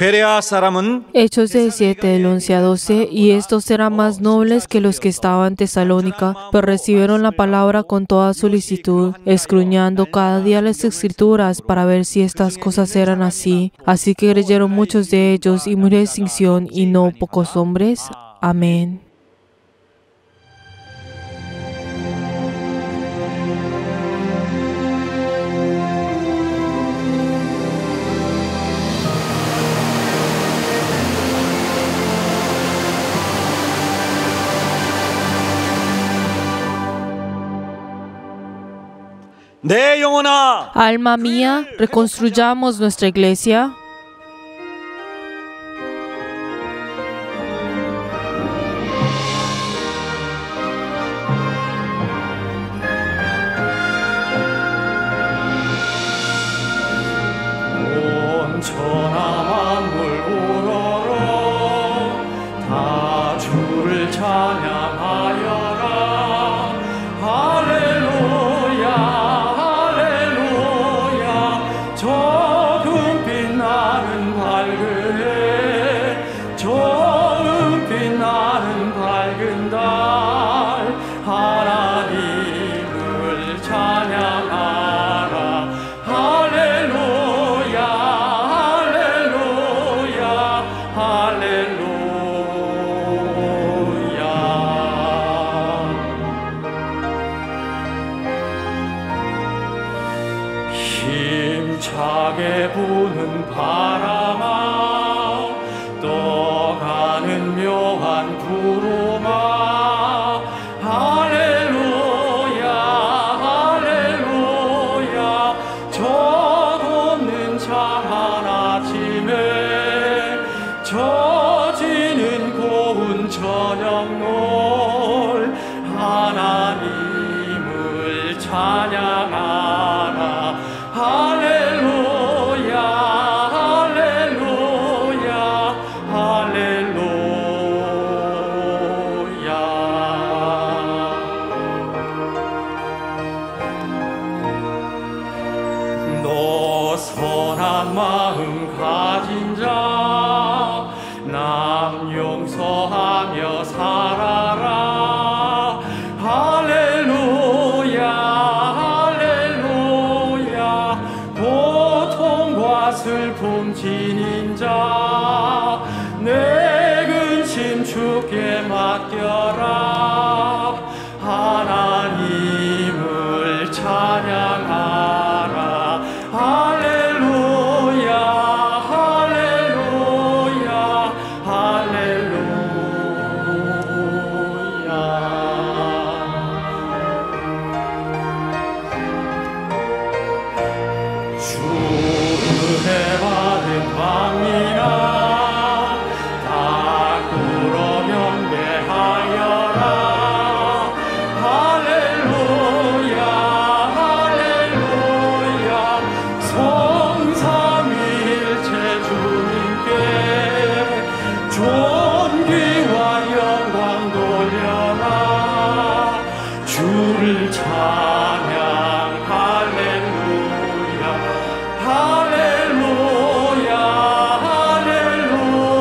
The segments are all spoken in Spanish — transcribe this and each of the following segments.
베레아 사람은 Hechos 17, del 11 a 12, y estos eran más nobles que los que estaban en Tesalónica, pero recibieron la palabra con toda solicitud, escudriñando cada día las Escrituras para ver si estas cosas eran así. Así que creyeron muchos de ellos y murió distinción y no pocos hombres. Amén. 내 영혼아, Alma mía, reconstruyamos nuestra iglesia. 온 천하 만물 우러러 다 주를 찬양하여라. 할렐루야 할렐루야. 저 금빛 나는 밝은 해, 저 은빛 나는 밝은 달, 하나님을 찬양하라. 할렐루야 할렐루야 할렐루야. 힘차게 부는 바람아, 떠가는 묘한 구름아, 할렐루야 할렐루야. 저 돋는 참한 아침에, 젖지는 고운 저녁놀, 하나님을 찬양하라. 할렐루야 할렐루야 할렐루야. 너 선한 마음 가진 자, 남 용서하며 살아라. 할렐루야 할렐루야. 고통과 슬픔 지닌 자, 내 근심 주께 맡겨라. 하나님을 찬양하라. 할렐루야 할렐루야 할렐루야. 주 은혜 받은 왕이나 다 꿇어 경배하여라. 할렐루야 할렐루야. 성삼위일체 주님께 존귀와 영광 돌려라. 주를 찬양. 할렐루야 할렐루야 할렐루야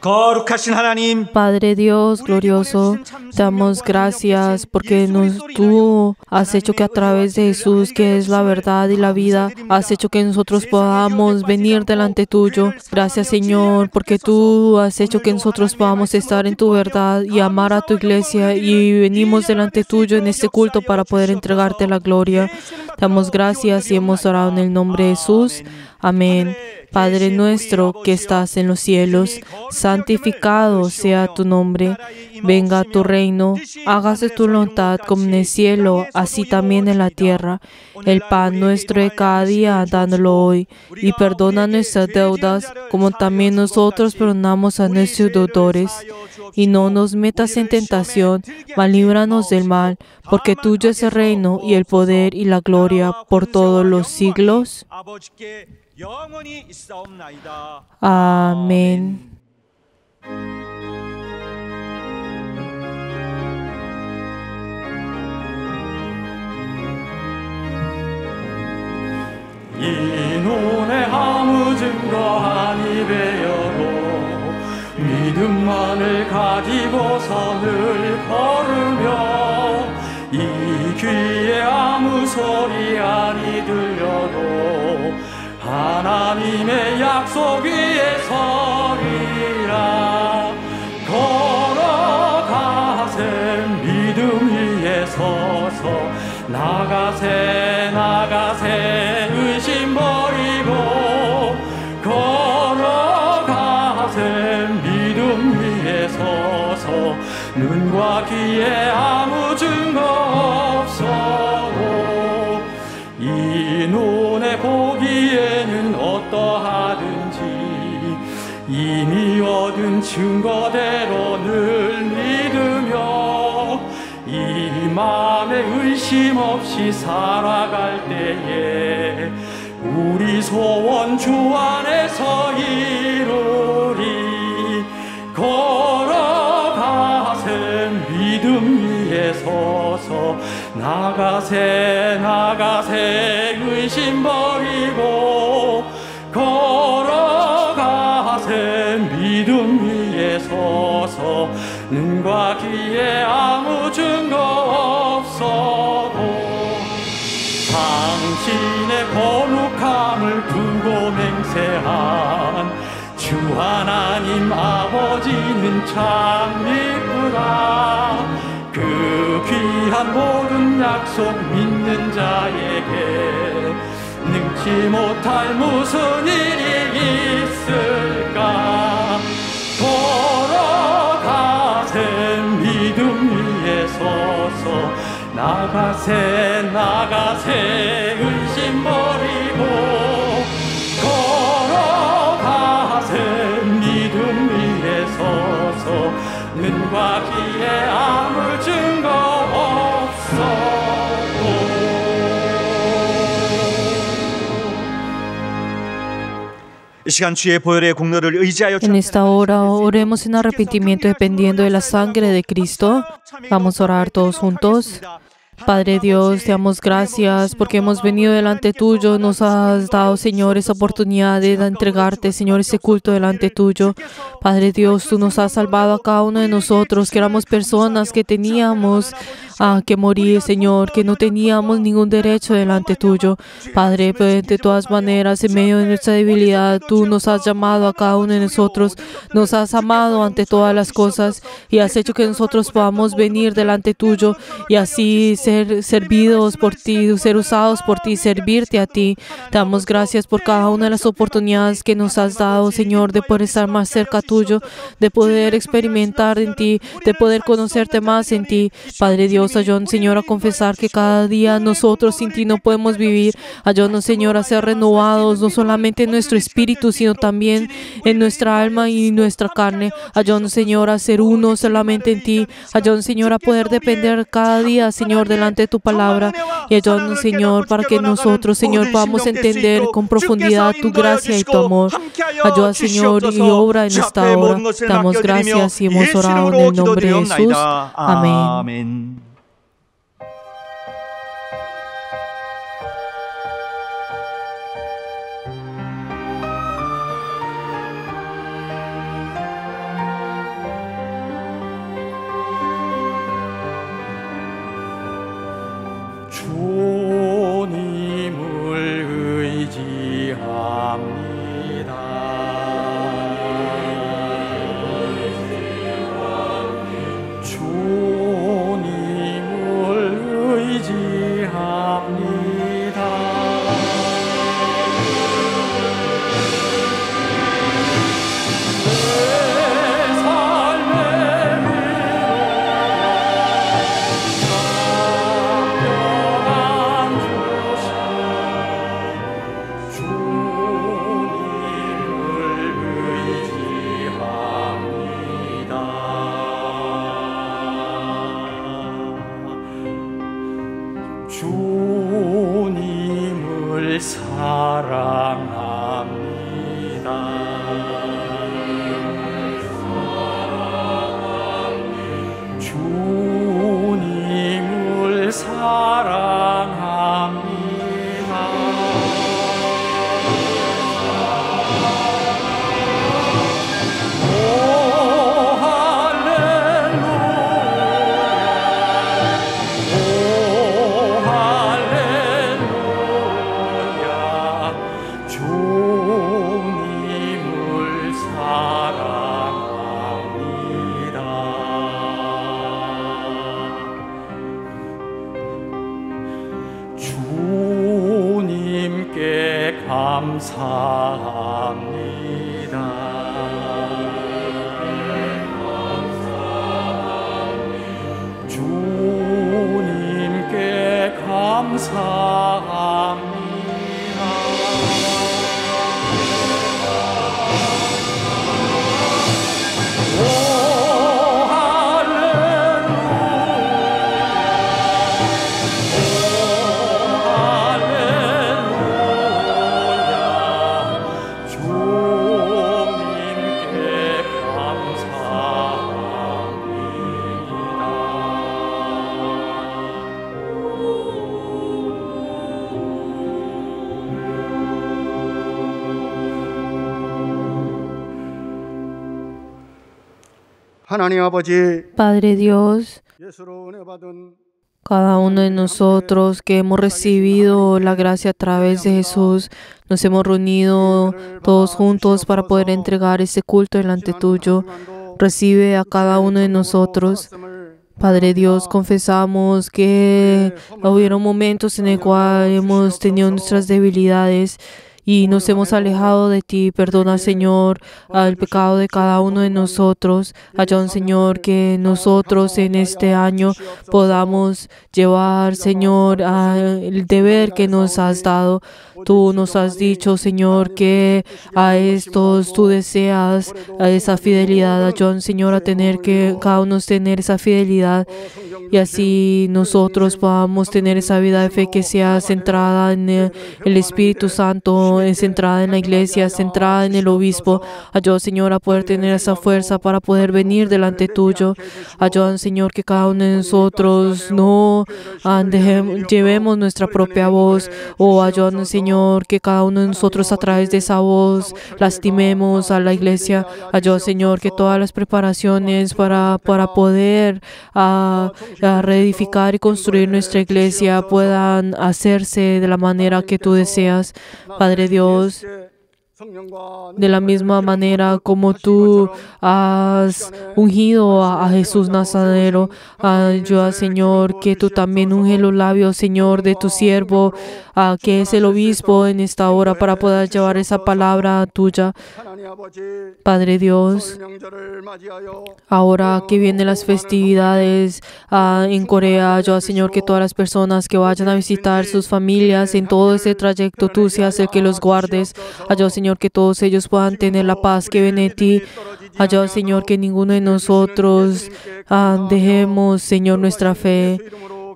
거룩하신 하나님, Padre Dios glorioso, te damos gracias porque tú has hecho que a través de Jesús, que es la verdad y la vida, has hecho que nosotros podamos venir delante tuyo. Gracias, Señor, porque tú has hecho que nosotros podamos estar en tu verdad y amar a tu iglesia, y venimos delante tuyo en este culto para poder entregarte la gloria. Te damos gracias y hemos orado en el nombre de Jesús. Amén. Padre nuestro que estás en los cielos, santificado sea tu nombre. Venga tu reino, hágase tu voluntad como en el cielo, así también en la tierra. El pan nuestro de cada día, dándolo hoy, y perdona nuestras deudas, como también nosotros perdonamos a nuestros deudores. Y no nos metas en tentación, mas líbranos del mal, porque tuyo es el reino, y el poder, y la gloria, por todos los siglos. Amén. 이 눈에 아무 증거하니 베어도 믿음만을 가지고서 늘 걸으며 이 귀에 아무 소리 아니 들려도 하나님의 약속 위에 서리라. 걸어가세 믿음 위에 서서 나가세 나가세 의심 버리고 걸어가세 믿음 위에 서서 눈과 귀에 아무 증거 없어도 이 눈에 보기에는 어떠하든지 이미 얻은 증거대로 늘 믿으며 이 맘에 의심 없이 살아갈 때에 우리 소원 주 안에서 이루리. 걸어가세 믿음 위에 서서 나가세 나가세 의심 버리고 걸어가세 믿음 위에 서서 눈과 귀에 아무 증거 없어도 당신의 거룩함을 두고 맹세한 주 하나님 아버지는 참 이쁘다. 그 귀한 모든 약속 믿는 자에게 능치 못할 무슨 일이 있을까. 걸어가세 믿음 위에 서서 나가세 나가세 의심 버리고 걸어가세 믿음 위에 서서 눈과 귀에 아무 증거 없어도. En esta hora oremos en arrepentimiento dependiendo de la sangre de Cristo. Vamos a orar todos juntos. Padre Dios, te damos gracias porque hemos venido delante tuyo. Nos has dado, Señor, esa oportunidad de entregarte, Señor, ese culto delante tuyo. Padre Dios, tú nos has salvado a cada uno de nosotros, que éramos personas que teníamos que morir, Señor, que no teníamos ningún derecho delante tuyo. Padre, pero de todas maneras, en medio de nuestra debilidad, tú nos has llamado a cada uno de nosotros, nos has amado ante todas las cosas y has hecho que nosotros podamos venir delante tuyo y así ser servidos por ti, ser usados por ti, servirte a ti. Te damos gracias por cada una de las oportunidades que nos has dado, Señor, de poder estar más cerca tuyo, de poder experimentar en ti, de poder conocerte más en ti. Padre Dios, ayúdanos, Señor, a confesar que cada día nosotros sin ti no podemos vivir. Ayúdanos, Señor, a ser renovados, no solamente en nuestro espíritu, sino también en nuestra alma y nuestra carne. Ayúdanos, Señor, a ser uno solamente en ti. Ayúdanos, Señor, a poder depender cada día, Señor, delante de tu palabra. Y ayúdanos, Señor, para que nosotros, Señor, podamos entender con profundidad tu gracia y tu amor. Ayuda, Señor, y obra en esta hora. Damos gracias y hemos orado en el nombre de Jesús. Amén. 주님을 의지합니다. 주님을 사랑합니다. 주님을 사랑합니다. 오 할렐루야, 오 할렐루야, 주님을 사랑합니다. 주님께 감사합니다. 주님께 감사합니다. 오 할렐루야, 주님께 하나님 아버지, Padre Dios, 예수로 은혜 받은 cada uno de nosotros que hemos recibido la gracia a través de Jesús, nos hemos reunido todos juntos para poder entregar este culto delante tuyo. Recibe a cada uno de nosotros. Padre Dios, confesamos que hubieron momentos en el cual hemos tenido nuestras debilidades y nos hemos alejado de ti. Perdona, Señor, al pecado de cada uno de nosotros. Ayúdanos, Señor, que nosotros en este año podamos llevar, Señor, el deber que nos has dado. Tú nos has dicho, Señor, que a estos tú deseas esa fidelidad. Ayúdanos, Señor, a tener que cada uno tener esa fidelidad y así nosotros podamos tener esa vida de fe que sea centrada en el Espíritu Santo, centrada en la iglesia, centrada en el obispo. Ayúdanos, Señor, a poder tener esa fuerza para poder venir delante tuyo. Ayúdanos, Señor, que cada uno de nosotros no llevemos nuestra propia voz, o ayúdanos, Señor, que cada uno de nosotros a través de esa voz lastimemos a la iglesia. Ayúdanos, Señor, que todas las preparaciones para poder reedificar y construir nuestra iglesia puedan hacerse de la manera que tú deseas. Padre Dios, de la misma manera como tú has ungido a Jesús Nazareno, ayuda, Señor, que tú también unge los labios, Señor, de tu siervo, que es el obispo en esta hora, para poder llevar esa palabra tuya. Padre Dios, ahora que vienen las festividades en Corea, ayuda, Señor, que todas las personas que vayan a visitar sus familias en todo ese trayecto, tú seas el que los guardes. Ayuda, Señor, que todos ellos puedan tener la paz que viene de ti. Ayuda, Señor, que ninguno de nosotros dejemos, Señor, nuestra fe.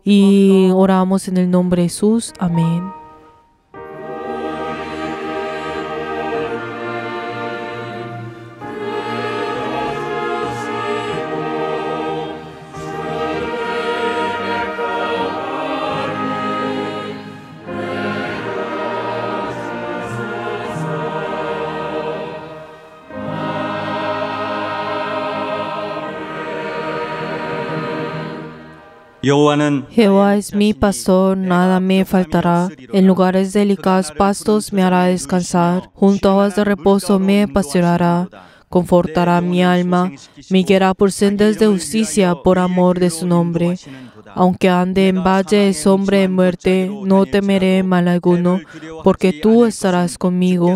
Y oramos en el nombre de Jesús. Amén. Jehová es mi pastor, nada me faltará. En lugares delicados pastos me hará descansar. Junto a aguas de reposo me pastoreará. Confortará mi alma. Me guiará por sendas de justicia por amor de su nombre. Aunque ande en valle de sombra de muerte, no temeré mal alguno, porque tú estarás conmigo.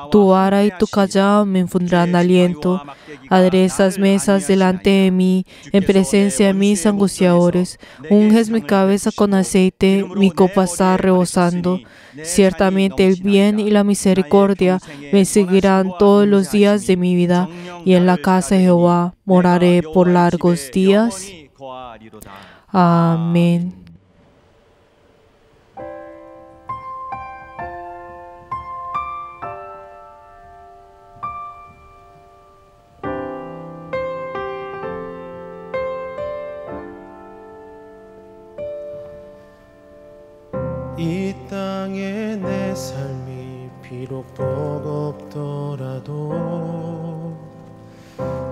Tu vara y tu callado me infundirán aliento. Aderezas mesas delante de mí, en presencia de mis angustiadores. Unges mi cabeza con aceite, mi copa está rebosando. Ciertamente el bien y la misericordia me seguirán todos los días de mi vida, y en la casa de Jehová moraré por largos días. Amén. 이 땅에 내 삶이 비록 버겁더라도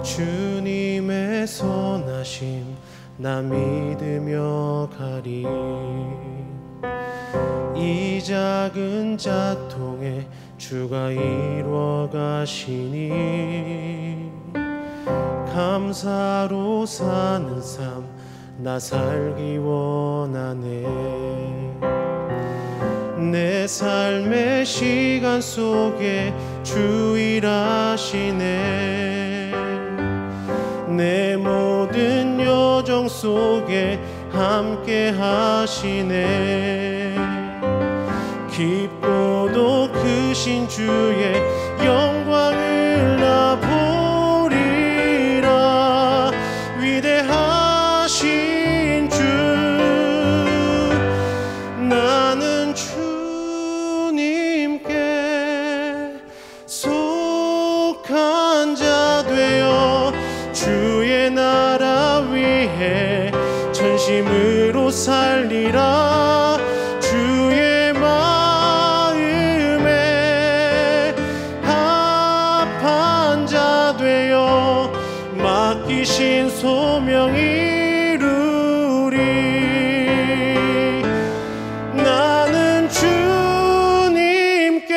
주님의 선하심 나 믿으며 가리. 이 작은 자통에 주가 이루어 가시니 감사로 사는 삶 나 살기 원하네. 내 삶의 시간 속에 주 일하시네. 내 모든 여정 속에 함께 하시네. 깊고도 크신 주의 영광을 나 보리라. 위대하신 주 나는 주님께 속한 자 되어 주의 나라 위해 전심으로 살리라. 주의 마음에 합한 자 되어 맡기신 소명 이루리. 나는 주님께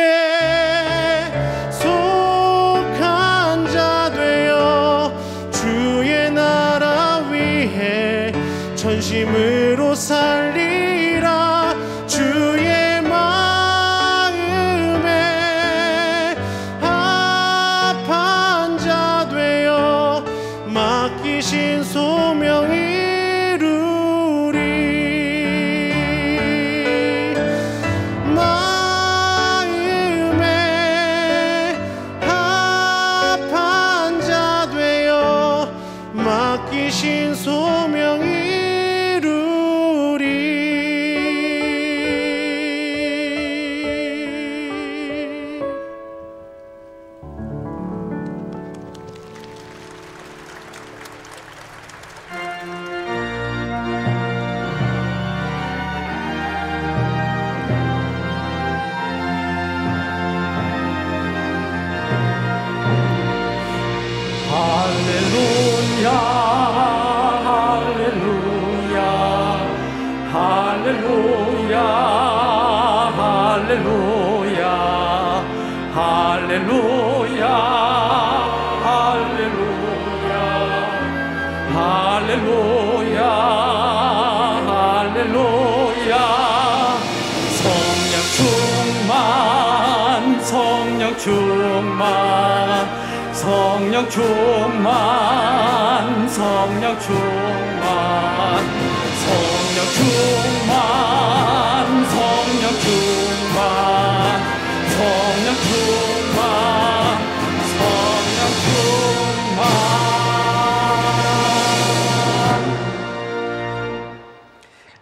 속한 자 되어 주의 나라 위해 전심으로 살리라. 주의 마음에 합한 자 되어 맡기신 소명 이루리. 마음에 합한 자 되어 맡기신 소명 이루리. 할렐루야 할렐루야 할렐루야 할렐루야 할렐루야 할렐루야 할렐루야 할렐루야. 성령 충만 성령 충만 성령 충만 성령 충만 성령 충만 성령 충만 성령 충만 성령 충만.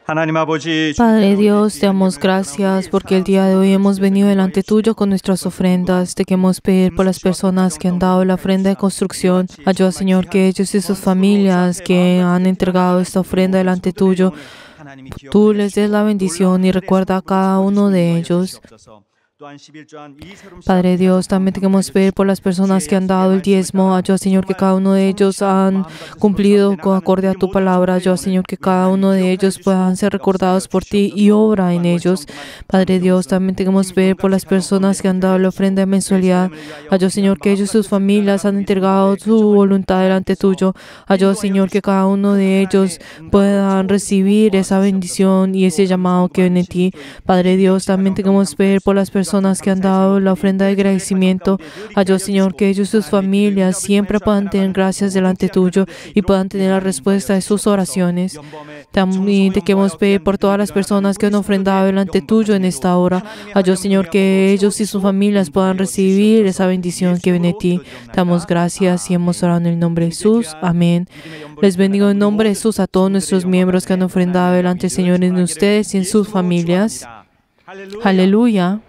하나님 아버지, Padre Dios, te damos gracias porque el día de hoy hemos venido delante tuyo con nuestras ofrendas. Te queremos pedir por las personas que han dado la ofrenda de construcción. Ayuda, Señor, que ellos y sus familias que han entregado esta ofrenda delante tuyo, tú les des la bendición y recuerda a cada uno de ellos. Padre Dios, también te queremos pedir por las personas que han dado el diezmo. Ayuda, Señor, que cada uno de ellos han cumplido con acorde a tu palabra. Ayuda, Señor, que cada uno de ellos puedan ser recordados por ti y obra en ellos. Padre Dios, también te queremos pedir por las personas que han dado la ofrenda de mensualidad. Ayuda, Señor, que ellos y sus familias han entregado su voluntad delante tuyo. Ayuda, Señor, que cada uno de ellos puedan recibir esa bendición y ese llamado que viene de ti. Padre Dios, también te queremos pedir por las personas que han dado la ofrenda de agradecimiento. Ayuda, Señor, que ellos y sus familias siempre puedan tener gracias delante tuyo y puedan tener la respuesta de sus oraciones. También te queremos pedir por todas las personas que han ofrendado delante tuyo en esta hora. Ayuda, Señor, que ellos y sus familias puedan recibir esa bendición que viene de ti. Te damos gracias y hemos orado en el nombre de Jesús. Amén. Les bendigo en nombre de Jesús a todos nuestros miembros que han ofrendado delante del Señor en ustedes y en sus familias. Aleluya.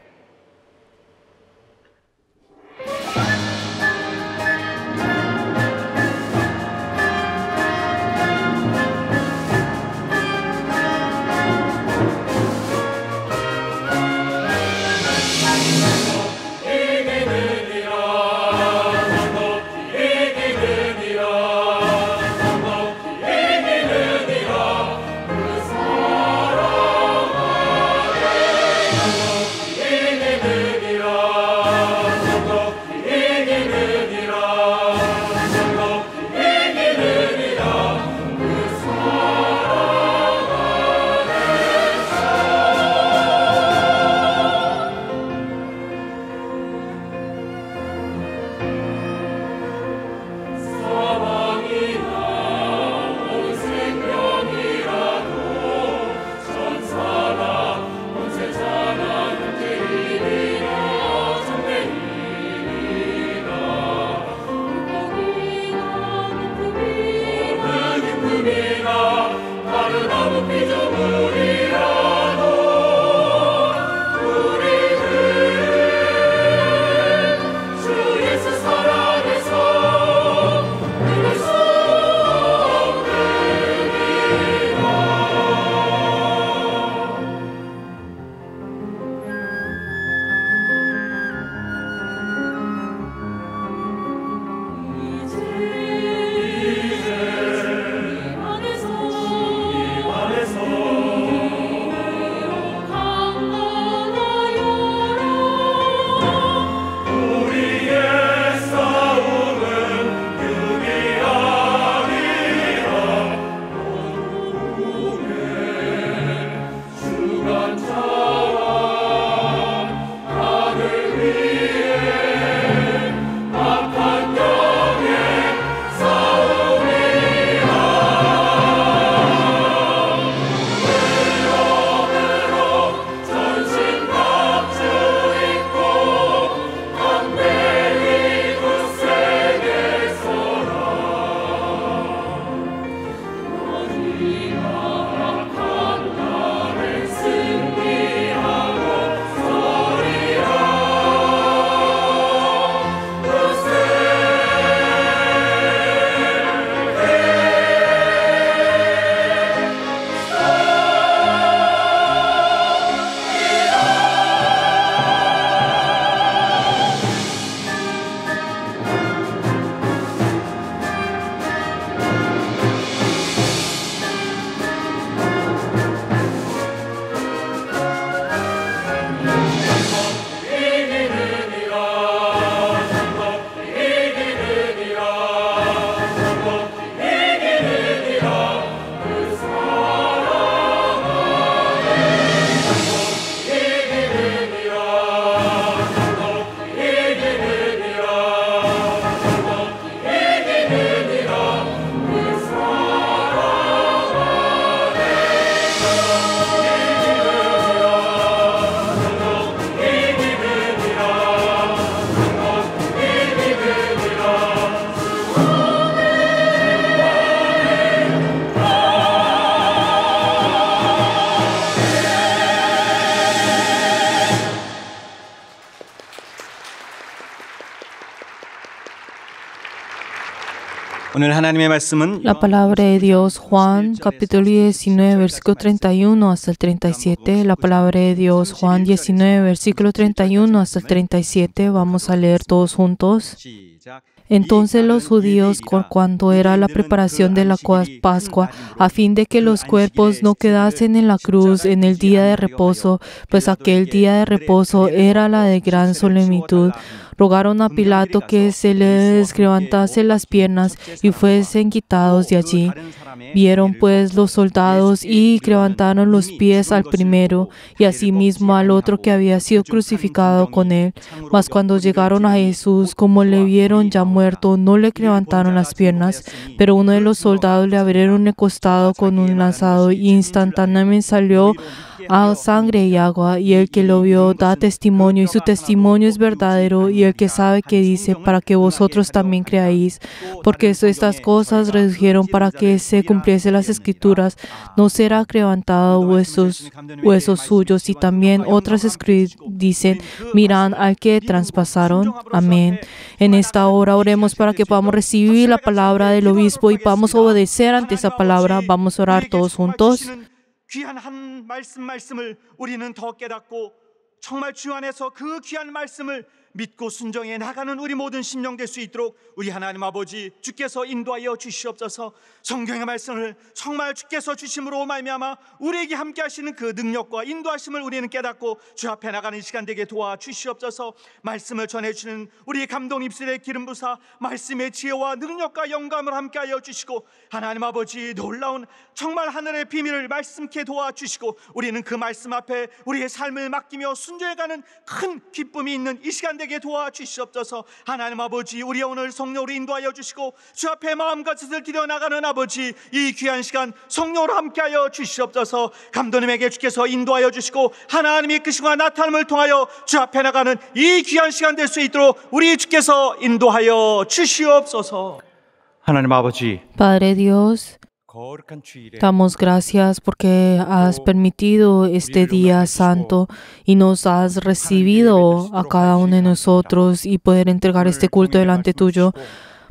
오늘 하나님의 말씀은 La palabra de Dios, Juan capítulo 19, versículo 31 hasta el 37. La palabra de Dios, Juan 19, versículo 31 hasta el 37. Vamos a leer todos juntos. 시작. Entonces los judíos, cuando era la preparación de la Pascua, a fin de que los cuerpos no quedasen en la cruz en el día de reposo, pues aquel día de reposo era la de gran solemnitud, rogaron a Pilato que se les levantase las piernas y fuesen quitados de allí. Vieron pues los soldados y levantaron los pies al primero y asimismo al otro que había sido crucificado con él. Mas cuando llegaron a Jesús, como le vieron ya muerto, no le levantaron las piernas, pero uno de los soldados le abrieron el costado con un lanzado y instantáneamente salió a sangre y agua, y el que lo vio da testimonio, y su testimonio es verdadero, y el que sabe que dice, para que vosotros también creáis, porque estas cosas redujeron para que se cumpliese las Escrituras, no será levantado huesos suyos, y también otras dicen, mirad al que traspasaron. Amén. En esta hora oremos para que podamos recibir la palabra del obispo y podamos obedecer ante esa palabra. Vamos a orar todos juntos. 귀한 한 말씀을 우리는 더 깨닫고 정말 주 안에서 그 귀한 말씀을 믿고 순종해 나가는 우리 모든 심령 될 수 있도록 우리 하나님 아버지 주께서 인도하여 주시옵소서. 성경의 말씀을 정말 주께서 주심으로 말미암아 우리에게 함께 하시는 그 능력과 인도하심을 우리는 깨닫고 주 앞에 나가는 시간 되게 도와주시옵소서. 말씀을 전해주는 우리 감동 입술의 기름 부사 말씀의 지혜와 능력과 영감을 함께 하여 주시고 하나님 아버지 놀라운 정말 하늘의 비밀을 말씀케 도와주시고 우리는 그 말씀 앞에 우리의 삶을 맡기며 순종해가는 큰 기쁨이 있는 이 시간 되게 도와주시옵소서. 하나님 아버지 우리 오늘 성령으로 인도하여 주시고 주 앞에 마음과 뜻을 드려 나가는 아버지 이 귀한 시간 성령으로 함께하여 주시옵소서. 감독님에게 주께서 인도하여 주시고 하나님의 크심과 나타남을 통하여 주 앞에 나가는 이 귀한 시간 될 수 있도록 우리 주께서 인도하여 주시옵소서. 하나님 아버지 Padre Dios, 거룩한 주일에 damos gracias porque has permitido este día santo y nos has recibido a cada uno de nosotros y poder entregar este culto delante tuyo.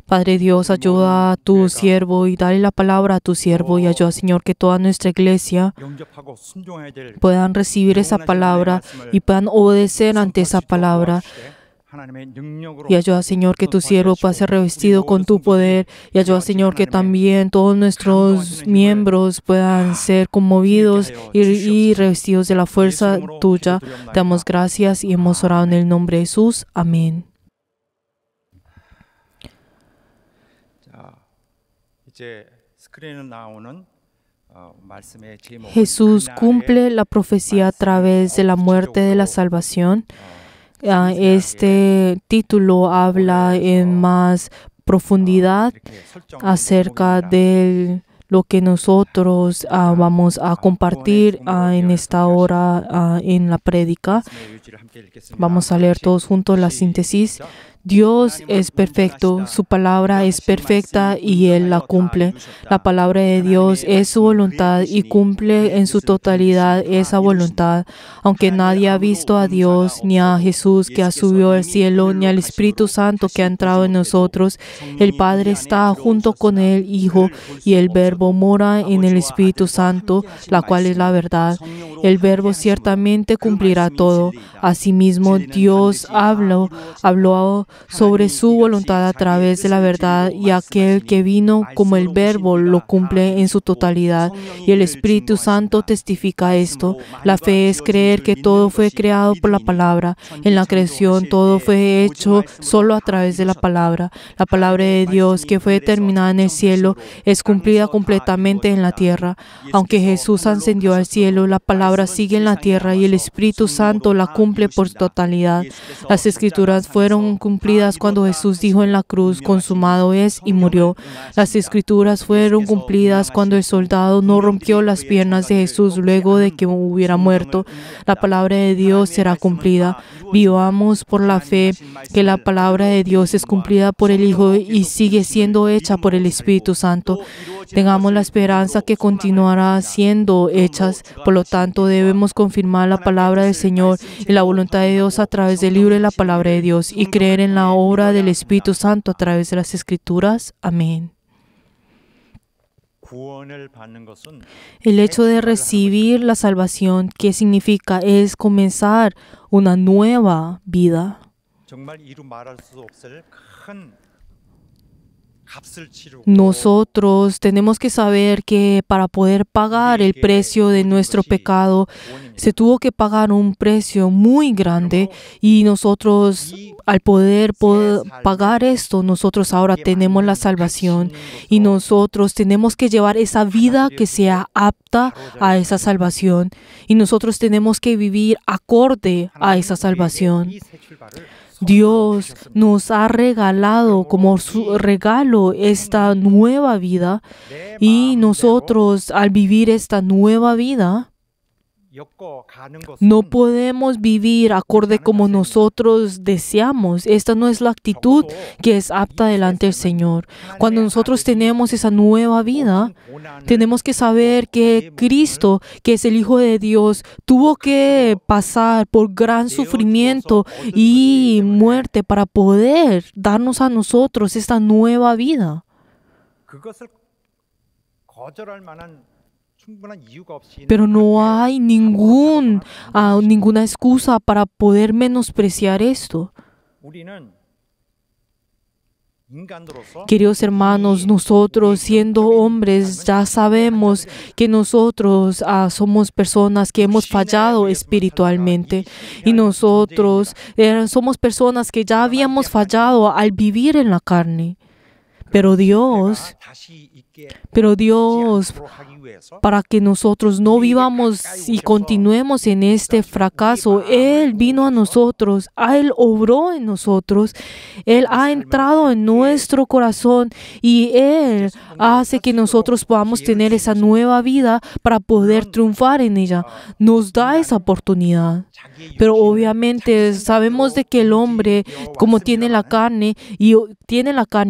Padre Dios, ayuda a tu siervo y dale la palabra a tu siervo y ayuda, Señor, que toda nuestra iglesia 영접하고 순종해야 될 puedan recibir esa palabra y puedan obedecer ante esa palabra. 하나님의 능력으로 Y ayuda, Señor, que tu siervo pueda ser revestido con tu poder. Y ayuda, Señor, que también todos nuestros miembros puedan ser conmovidos y revestidos de la fuerza tuya. Te damos gracias y hemos orado en el nombre de Jesús. Amén. 자, 이제 스크린에 나오는 말씀의 제목 Jesús cumple la profecía a través de la muerte de la salvación. Este título habla en más profundidad acerca de lo que nosotros vamos a compartir en esta hora en la prédica. Vamos a leer todos juntos la síntesis. Dios es perfecto, su palabra es perfecta y Él la cumple. La palabra de Dios es su voluntad y cumple en su totalidad esa voluntad. Aunque nadie ha visto a Dios, ni a Jesús que ha subido al cielo, ni al Espíritu Santo que ha entrado en nosotros, el Padre está junto con el Hijo y el Verbo mora en el Espíritu Santo, la cual es la verdad. El Verbo ciertamente cumplirá todo. Asimismo, Dios habló sobre su voluntad a través de la verdad, y aquel que vino como el Verbo lo cumple en su totalidad, y el Espíritu Santo testifica esto. La fe es creer que todo fue creado por la palabra. En la creación todo fue hecho solo a través de la palabra. La palabra de Dios que fue determinada en el cielo es cumplida completamente en la tierra. Aunque Jesús ascendió al cielo, la palabra sigue en la tierra y el Espíritu Santo la cumple por totalidad. Las Escrituras fueron cumplidas cuando Jesús dijo en la cruz, consumado es, y murió. Las Escrituras fueron cumplidas cuando el soldado no rompió las piernas de Jesús luego de que hubiera muerto. La palabra de Dios será cumplida. Vivamos por la fe que la palabra de Dios es cumplida por el Hijo y sigue siendo hecha por el Espíritu Santo. Tengamos la esperanza que continuará siendo hechas. Por lo tanto, debemos confirmar la palabra del Señor y la voluntad de Dios a través del libro de la palabra de Dios y creer en la obra del Espíritu Santo a través de las Escrituras. Amén. 구원을 받는 것은 El hecho de recibir la salvación, ¿qué significa? Es comenzar una nueva vida. 정말 이루 말할 수 없을 큰 값을 치르고 Nosotros tenemos que saber que para poder pagar el precio de nuestro pecado, se tuvo que pagar un precio muy grande y nosotros al poder pagar esto, nosotros ahora tenemos la salvación y nosotros tenemos que llevar esa vida que sea apta a esa salvación y nosotros tenemos que vivir acorde a esa salvación. 이 새 출발을 Dios nos ha regalado como su regalo esta nueva vida y nosotros al vivir esta nueva vida 엮어 가는 것은 no podemos vivir acorde como nosotros deseamos. Esta no es la actitud que es apta delante del Señor. Cuando nosotros tenemos esa nueva vida, tenemos que saber que Cristo, que es el Hijo de Dios, tuvo que pasar por gran sufrimiento y muerte para poder darnos a nosotros esta nueva vida. 그것을 거절할 만한 충분한 이유가 없이 Pero no hay ninguna excusa para poder menospreciar esto. 우리는 인간으로서 Queridos hermanos, nosotros siendo hombres ya sabemos que nosotros somos personas que hemos fallado espiritualmente y nosotros somos personas que ya habíamos fallado al vivir en la carne. Pero Dios, 다시 있게 Dios, 하기 위해서 para que nosotros no vivamos y continuemos en este fracaso, Él vino a nosotros, Él obró en nosotros, Él ha entrado en nuestro corazón y Él hace que nosotros podamos tener esa nueva vida para poder triunfar en ella. Nos da esa oportunidad. Pero obviamente sabemos de que el hombre, como tiene la carne, y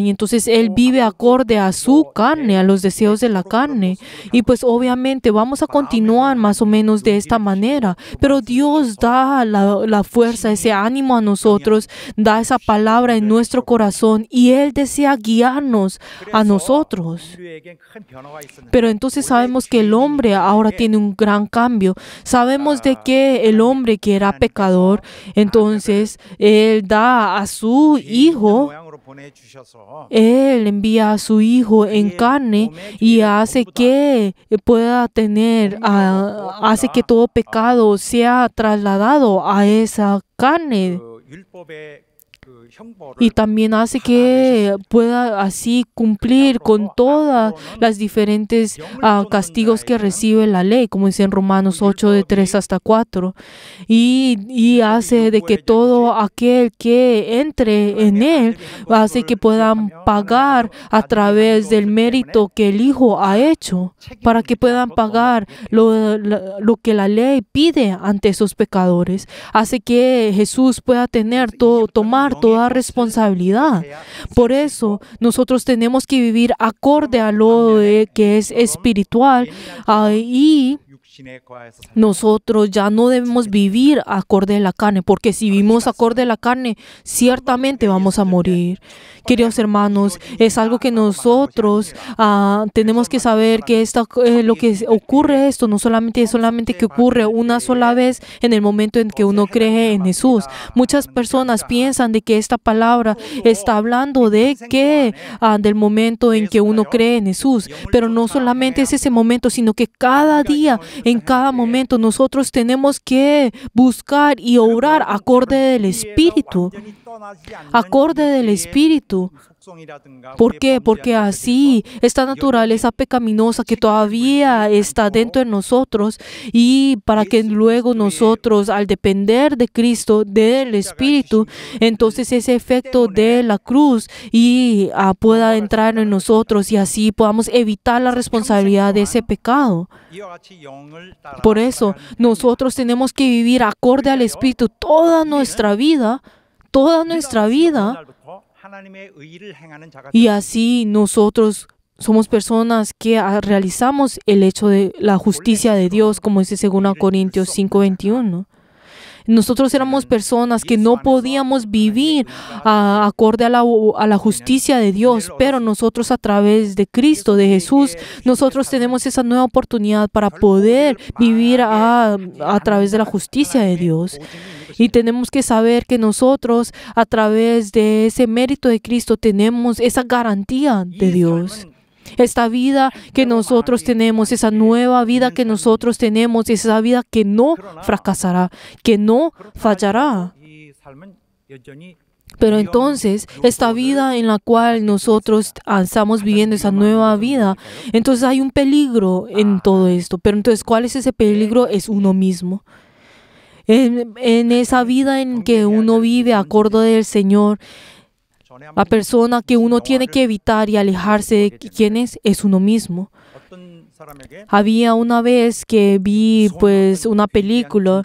entonces él vive acorde a su carne, a los deseos de la carne. Y pues obviamente vamos a continuar más o menos de esta manera. Pero Dios da la fuerza, ese ánimo a nosotros, da esa palabra en nuestro corazón y Él desea guiarnos a nosotros. 인류에겐 큰 변화가 있었는데 Pero entonces sabemos que el hombre ahora tiene un gran cambio. Sabemos de que el hombre que era pecador, entonces Él da a su hijo, 모양으로 보내주셔서 Él envía a su hijo en carne y hace que pueda tener, hace que todo pecado sea trasladado a esa carne. 그 율법의 그 형벌을 Y también hace que pueda así cumplir con todas las diferentes castigos que recibe la ley, como dice en Romanos 8, de 3 hasta 4. Y hace de que todo aquel que entre en Él, hace que puedan pagar a través del mérito que el Hijo ha hecho, para que puedan pagar lo que la ley pide ante esos pecadores. Hace que Jesús pueda tomar toda responsabilidad. Por eso nosotros tenemos que vivir acorde a lo que es espiritual y 육신에 거하여서 nosotros ya no debemos vivir acorde a la carne, porque si vivimos acorde a la carne, ciertamente vamos a morir. Queridos hermanos, es algo que nosotros tenemos que saber que lo que ocurre esto no solamente que ocurre una sola vez en el momento en que uno cree en Jesús. Muchas personas piensan de que esta palabra está hablando de que del momento en que uno cree en Jesús, pero no solamente es ese momento, sino que cada día, en cada momento, nosotros tenemos que buscar y obrar acorde del Espíritu. Acorde del Espíritu. ¿Por qué? Porque así esta naturaleza pecaminosa que todavía está dentro de nosotros y para que luego nosotros al depender de Cristo, del Espíritu, entonces ese efecto de la cruz y pueda entrar en nosotros y así podamos evitar la responsabilidad de ese pecado. Por eso nosotros tenemos que vivir acorde al Espíritu toda nuestra vida. Y así nosotros somos personas que realizamos el hecho de la justicia de Dios, como dice 2 Corintios 5:21. Nosotros éramos personas que no podíamos vivir acorde a la justicia de Dios, pero nosotros a través de Cristo, de Jesús, nosotros tenemos esa nueva oportunidad para poder vivir a través de la justicia de Dios. Y tenemos que saber que nosotros a través de ese mérito de Cristo tenemos esa garantía de Dios. Esta vida que nosotros tenemos, esa nueva vida que nosotros tenemos, esa vida que no fracasará, que no fallará. Pero entonces, esta vida en la cual nosotros estamos viviendo, esa nueva vida, entonces hay un peligro en todo esto. Pero entonces, ¿cuál es ese peligro? Es uno mismo. En esa vida en que uno vive acorde del Señor, la persona que uno tiene que evitar y alejarse de quién es uno mismo. Había una vez que vi pues una película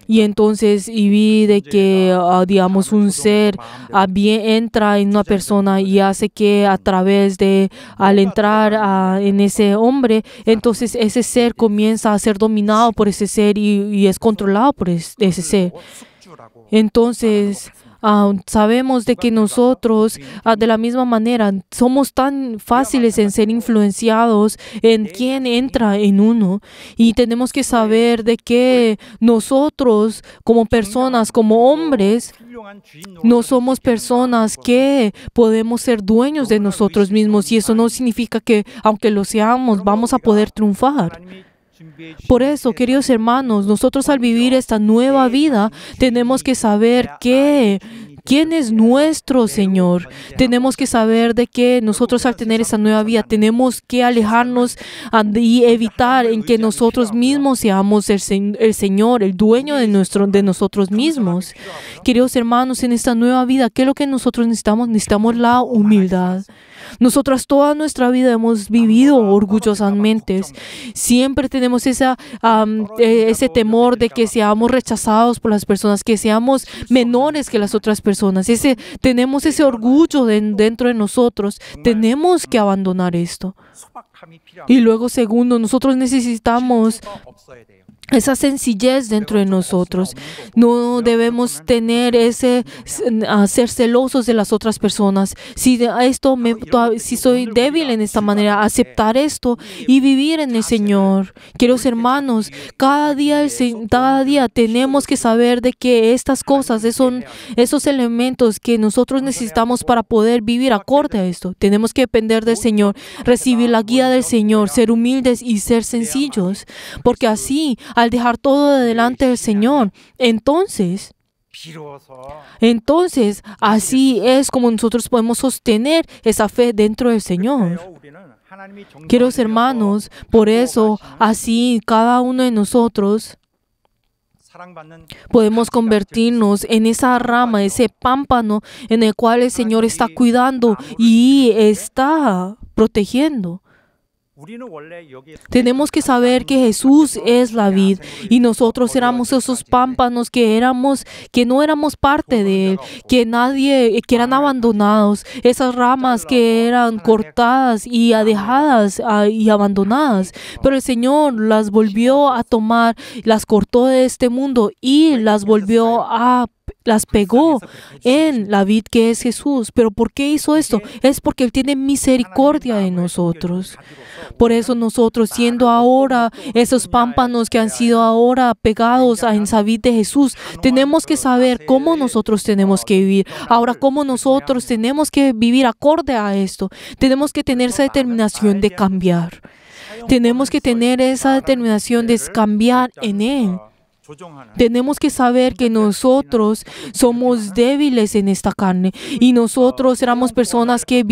y entonces vi de que digamos un ser entra en una persona y hace que a través de al entrar en ese hombre, entonces ese ser comienza a ser dominado por ese ser y es controlado por ese ser. Entonces sabemos de que nosotros de la misma manera somos tan fáciles en ser influenciados en quién entra en uno, y tenemos que saber de que nosotros como personas, como hombres, no somos personas que podemos ser dueños de nosotros mismos, y eso no significa que aunque lo seamos vamos a poder triunfar. Por eso, queridos hermanos, nosotros al vivir esta nueva vida tenemos que saber quién es nuestro Señor. Tenemos que saber de que nosotros al tener esa nueva vida tenemos que alejarnos y evitar en que nosotros mismos seamos el Señor, el dueño de nosotros mismos. Queridos hermanos, en esta nueva vida, ¿qué es lo que nosotros necesitamos? Necesitamos la humildad. Nosotros toda nuestra vida hemos vivido orgullosamente. Siempre tenemos ese temor de que seamos rechazados por las personas, que seamos menores que las otras personas. Tenemos ese orgullo dentro de nosotros. Tenemos que abandonar esto. Y luego, segundo, nosotros necesitamos esa sencillez dentro de nosotros. No debemos tener ser celosos de las otras personas. Si soy débil en esta manera, aceptar esto y vivir en el Señor. Queridos hermanos, cada día tenemos que saber de que estas cosas son esos elementos que nosotros necesitamos para poder vivir acorde a esto. Tenemos que depender del Señor, recibir la guía del Señor, ser humildes y ser sencillos, porque así al dejar todo delante del Señor, entonces así es como nosotros podemos sostener esa fe dentro del Señor. Queridos hermanos, por eso así cada uno de nosotros podemos convertirnos en esa rama, ese pámpano en el cual el Señor está cuidando y está protegiendo. Tenemos que saber que Jesús es la vid y nosotros éramos esos pámpanos que no éramos parte de Él, que eran abandonados, esas ramas que eran cortadas y dejadas y abandonadas, pero el Señor las volvió a tomar, las cortó de este mundo y las pegó en la vid que es Jesús. ¿Pero por qué hizo esto? Es porque Él tiene misericordia de nosotros. Por eso nosotros, siendo ahora esos pámpanos que han sido ahora pegados en esa vid de Jesús, tenemos que saber cómo nosotros tenemos que vivir. Ahora, cómo nosotros tenemos que vivir acorde a esto. Tenemos que tener esa determinación de cambiar. Tenemos que tener esa determinación de cambiar en Él. Tenemos que saber que nosotros somos débiles en esta carne y nosotros éramos personas que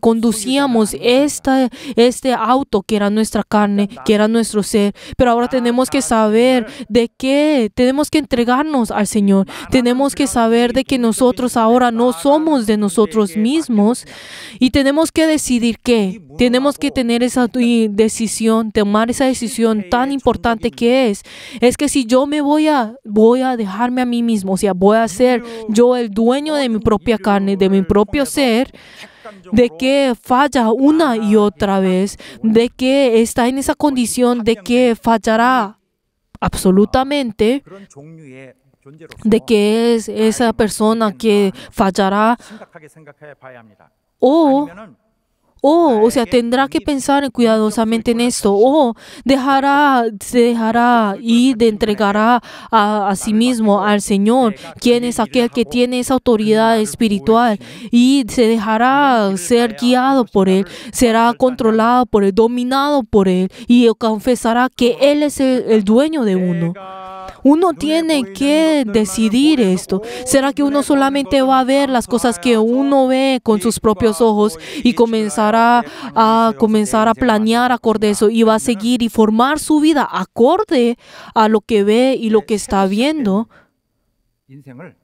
conducíamos este auto que era nuestra carne, que era nuestro ser. Pero ahora tenemos que saber de que tenemos que entregarnos al Señor. Tenemos que saber de que nosotros ahora no somos de nosotros mismos y tenemos que decidir qué. Tenemos que tener esa decisión, tomar esa decisión tan importante que es que si yo me voy a dejarme a mí mismo, o sea, voy a ser yo el dueño de mi propia carne, de mi propio ser, de que falla una y otra vez, de que está en esa condición de que fallará absolutamente. de que es esa persona que fallará 심각하게 생각해 봐야 합니다. o 아니면은 o sea, tendrá que pensar cuidadosamente en esto, o se dejará y de entregará a sí mismo al Señor, quien es aquel que tiene esa autoridad espiritual, y se dejará ser guiado por Él, será controlado por Él, dominado por Él, y confesará que Él es el dueño de uno. Uno tiene que decidir esto. ¿Será que uno solamente va a ver las cosas que uno ve con sus propios ojos y comenzará a planear acorde a eso y va a seguir y formar su vida acorde a lo que ve y lo que está viendo 인생을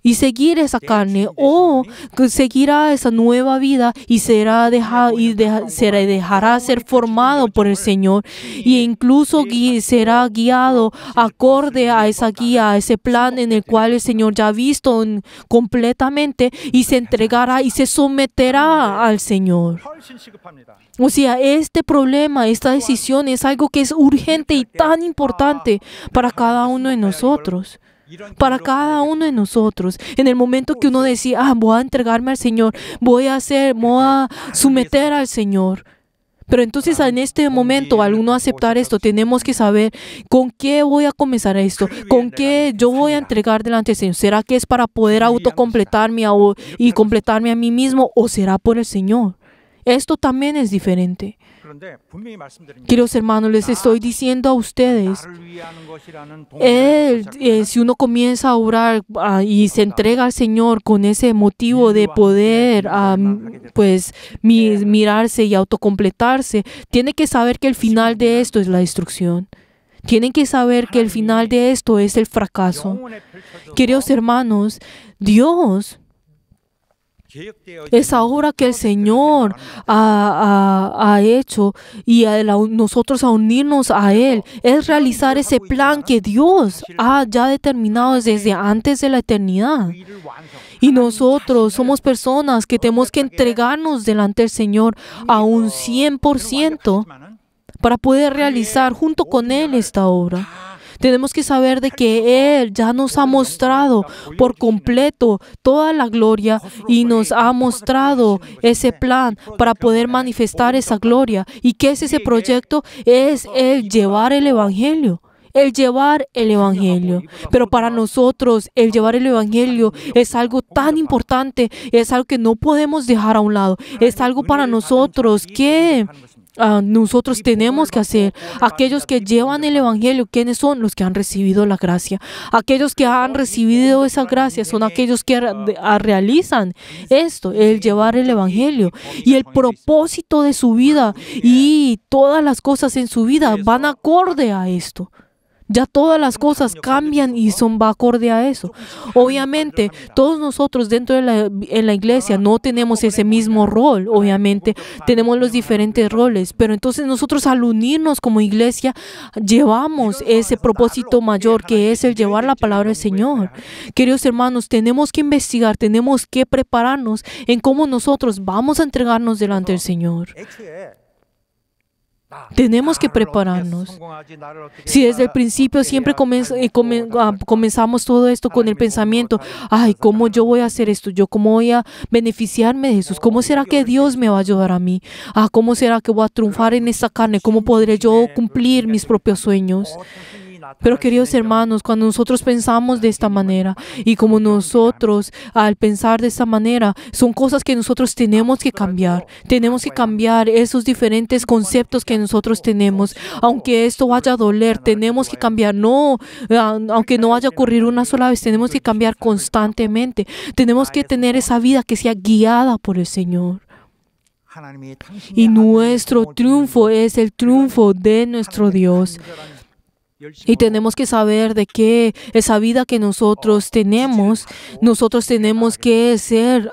y seguir esa carne, o que seguirá esa nueva vida y se dejará ser formado por el Señor, e incluso será guiado acorde a esa guía, a ese plan en el cual el Señor ya ha visto completamente, y se entregará y se someterá al Señor. 훨씬 시급합니다. O sea, este problema, esta decisión es algo que es urgente y tan importante para cada uno de nosotros. Para cada uno de nosotros. En el momento que uno decía, voy a entregarme al Señor, voy a someter al Señor. Pero entonces en este momento, al uno aceptar esto, tenemos que saber con qué voy a comenzar esto, con qué yo voy a entregar delante del Señor. ¿Será que es para poder autocompletarme y completarme a mí mismo, o será por el Señor? Esto también es diferente. 그런데 분명히 말씀드립니다. Queridos hermanos, les estoy diciendo a ustedes, 나를 위하는 것이라는 동기를 si uno comienza a orar y se entrega al Señor con ese motivo de poder mirarse y autocompletarse, tiene que saber que el final de esto es la destrucción. Tienen que saber que el final de esto es el fracaso. 영혼에 펼쳐져 Queridos hermanos, Dios, esa obra que el Señor ha hecho y nosotros a unirnos a Él, es realizar ese plan que Dios ha ya determinado desde antes de la eternidad. Y nosotros somos personas que tenemos que entregarnos delante del Señor a un 100% para poder realizar junto con Él esta obra. Tenemos que saber de que Él ya nos ha mostrado por completo toda la gloria y nos ha mostrado ese plan para poder manifestar esa gloria. ¿Y qué es ese proyecto? Es el llevar el Evangelio. El llevar el Evangelio. Pero para nosotros, el llevar el Evangelio es algo tan importante, es algo que no podemos dejar a un lado. Es algo para nosotros que nosotros tenemos que hacer. Aquellos que llevan el Evangelio, ¿quiénes son? Los que han recibido la gracia. Aquellos que han recibido esa gracia son aquellos que realizan esto, el llevar el Evangelio. Y el propósito de su vida y todas las cosas en su vida van acorde a esto. Ya todas las cosas cambian y va acorde a eso. Obviamente, todos nosotros dentro de la iglesia no tenemos ese mismo rol. Obviamente, tenemos los diferentes roles. Pero entonces nosotros al unirnos como iglesia, llevamos ese propósito mayor que es el llevar la palabra del Señor. Queridos hermanos, tenemos que investigar, tenemos que prepararnos en cómo nosotros vamos a entregarnos delante del Señor. Tenemos que prepararnos. Si desde el principio siempre comenzamos todo esto con el pensamiento, ¿cómo yo voy a hacer esto? ¿Cómo voy a beneficiarme de Jesús? ¿Cómo será que Dios me va a ayudar a mí? ¿Cómo será que voy a triunfar en esta carne? ¿Cómo podré yo cumplir mis propios sueños? Pero queridos hermanos, cuando nosotros pensamos de esta manera y como nosotros al pensar de esta manera, son cosas que nosotros tenemos que cambiar. Tenemos que cambiar esos diferentes conceptos que nosotros tenemos. Aunque esto vaya a doler, tenemos que cambiar. Aunque no vaya a ocurrir una sola vez, tenemos que cambiar constantemente. Tenemos que tener esa vida que sea guiada por el Señor. Y nuestro triunfo es el triunfo de nuestro Dios. Y tenemos que saber de que esa vida que nosotros tenemos que ser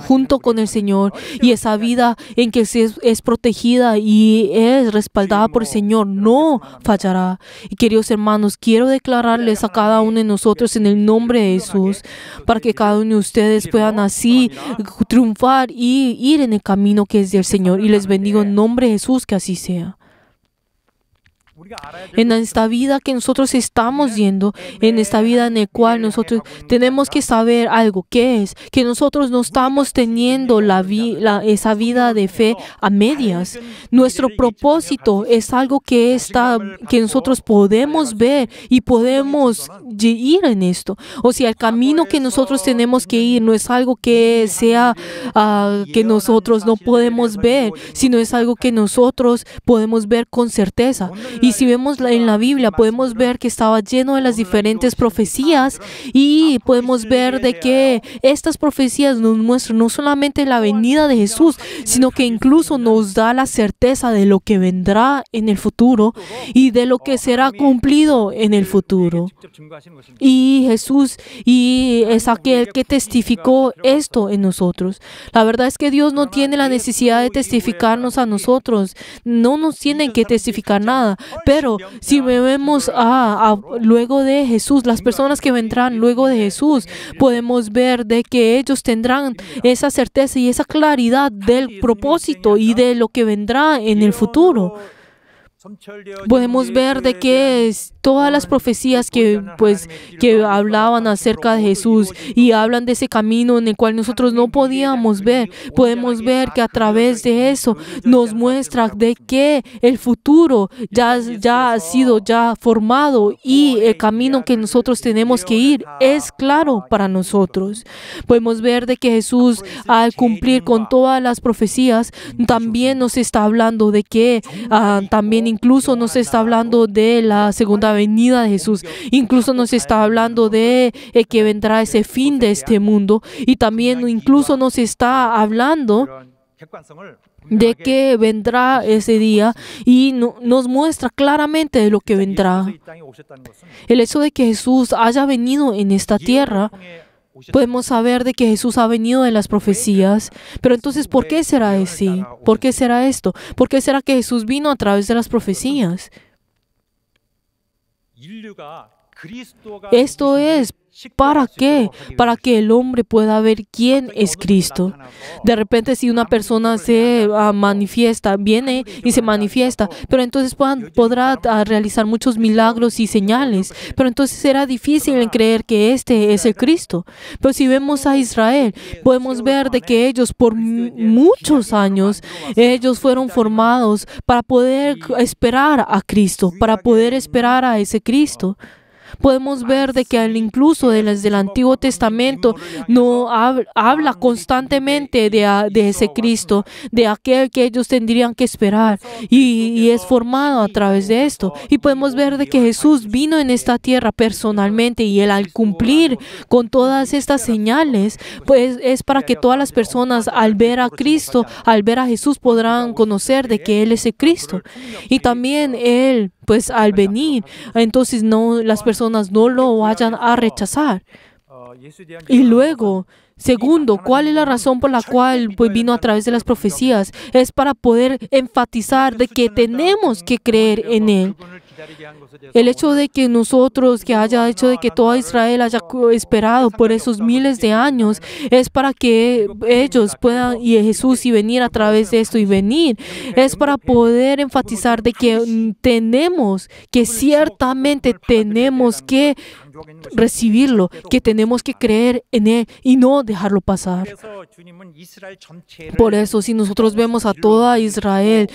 junto con el Señor. Y esa vida en que es protegida y es respaldada por el Señor no fallará. Y queridos hermanos, quiero declararles a cada uno de nosotros en el nombre de Jesús, para que cada uno de ustedes puedan así triunfar y ir en el camino que es del Señor. Y les bendigo en nombre de Jesús, que así sea. En esta vida que nosotros estamos yendo, en esta vida en la cual nosotros tenemos que saber algo, ¿qué es? Que nosotros no estamos teniendo esa vida de fe a medias. Nuestro propósito es algo que nosotros podemos ver y podemos ir en esto. O sea, el camino que nosotros tenemos que ir no es algo que sea que nosotros no podemos ver, sino es algo que nosotros podemos ver con certeza. Y si vemos en la Biblia, podemos ver que estaba lleno de las diferentes profecías y podemos ver de que estas profecías nos muestran no solamente la venida de Jesús, sino que incluso nos da la certeza de lo que vendrá en el futuro y de lo que será cumplido en el futuro. Y Jesús es aquel que testificó esto en nosotros. La verdad es que Dios no tiene la necesidad de testificarnos a nosotros. No nos tienen que testificar nada. Pero si vemos luego de Jesús, las personas que vendrán luego de Jesús, podemos ver de que ellos tendrán esa certeza y esa claridad del propósito y de lo que vendrá en el futuro. Podemos ver de que todas las profecías que hablaban acerca de Jesús y hablan de ese camino en el cual nosotros no podíamos ver, podemos ver que a través de eso nos muestra de que el futuro ya ha sido formado y el camino que nosotros tenemos que ir es claro para nosotros. Podemos ver de que Jesús, al cumplir con todas las profecías, también nos está hablando de que también incluso nos está hablando de la segunda venida de Jesús. Incluso nos está hablando de que vendrá ese fin de este mundo. Y también incluso nos está hablando de que vendrá ese día y nos muestra claramente de lo que vendrá. El hecho de que Jesús haya venido en esta tierra, podemos saber de que Jesús ha venido de las profecías. Pero entonces, ¿por qué será así? ¿Por qué será esto? ¿Por qué será que Jesús vino a través de las profecías? Esto es, ¿para qué? Para que el hombre pueda ver quién es Cristo. De repente, si una persona se manifiesta, viene y se manifiesta, pero entonces podrá realizar muchos milagros y señales, pero entonces será difícil en creer que este es el Cristo. Pero si vemos a Israel, podemos ver de que ellos por muchos años, ellos fueron formados para poder esperar a Cristo, para poder esperar a ese Cristo. Podemos ver de que incluso desde el Antiguo Testamento no habla constantemente de ese Cristo, de aquel que ellos tendrían que esperar, y es formado a través de esto. Y podemos ver de que Jesús vino en esta tierra personalmente, y Él, al cumplir con todas estas señales, pues es para que todas las personas, al ver a Cristo, al ver a Jesús, podrán conocer de que Él es el Cristo. Y también Él, pues al venir, entonces las personas no lo vayan a rechazar. Y luego, segundo, ¿cuál es la razón por la cual vino a través de las profecías? Es para poder enfatizar de que tenemos que creer en Él. El hecho de que haya hecho de que toda Israel haya esperado por esos miles de años, es para que ellos puedan, y Jesús, y venir a través de esto, es para poder enfatizar de que ciertamente tenemos que recibirlo, que tenemos que creer en Él y no dejarlo pasar. Por eso, si nosotros vemos a toda Israel,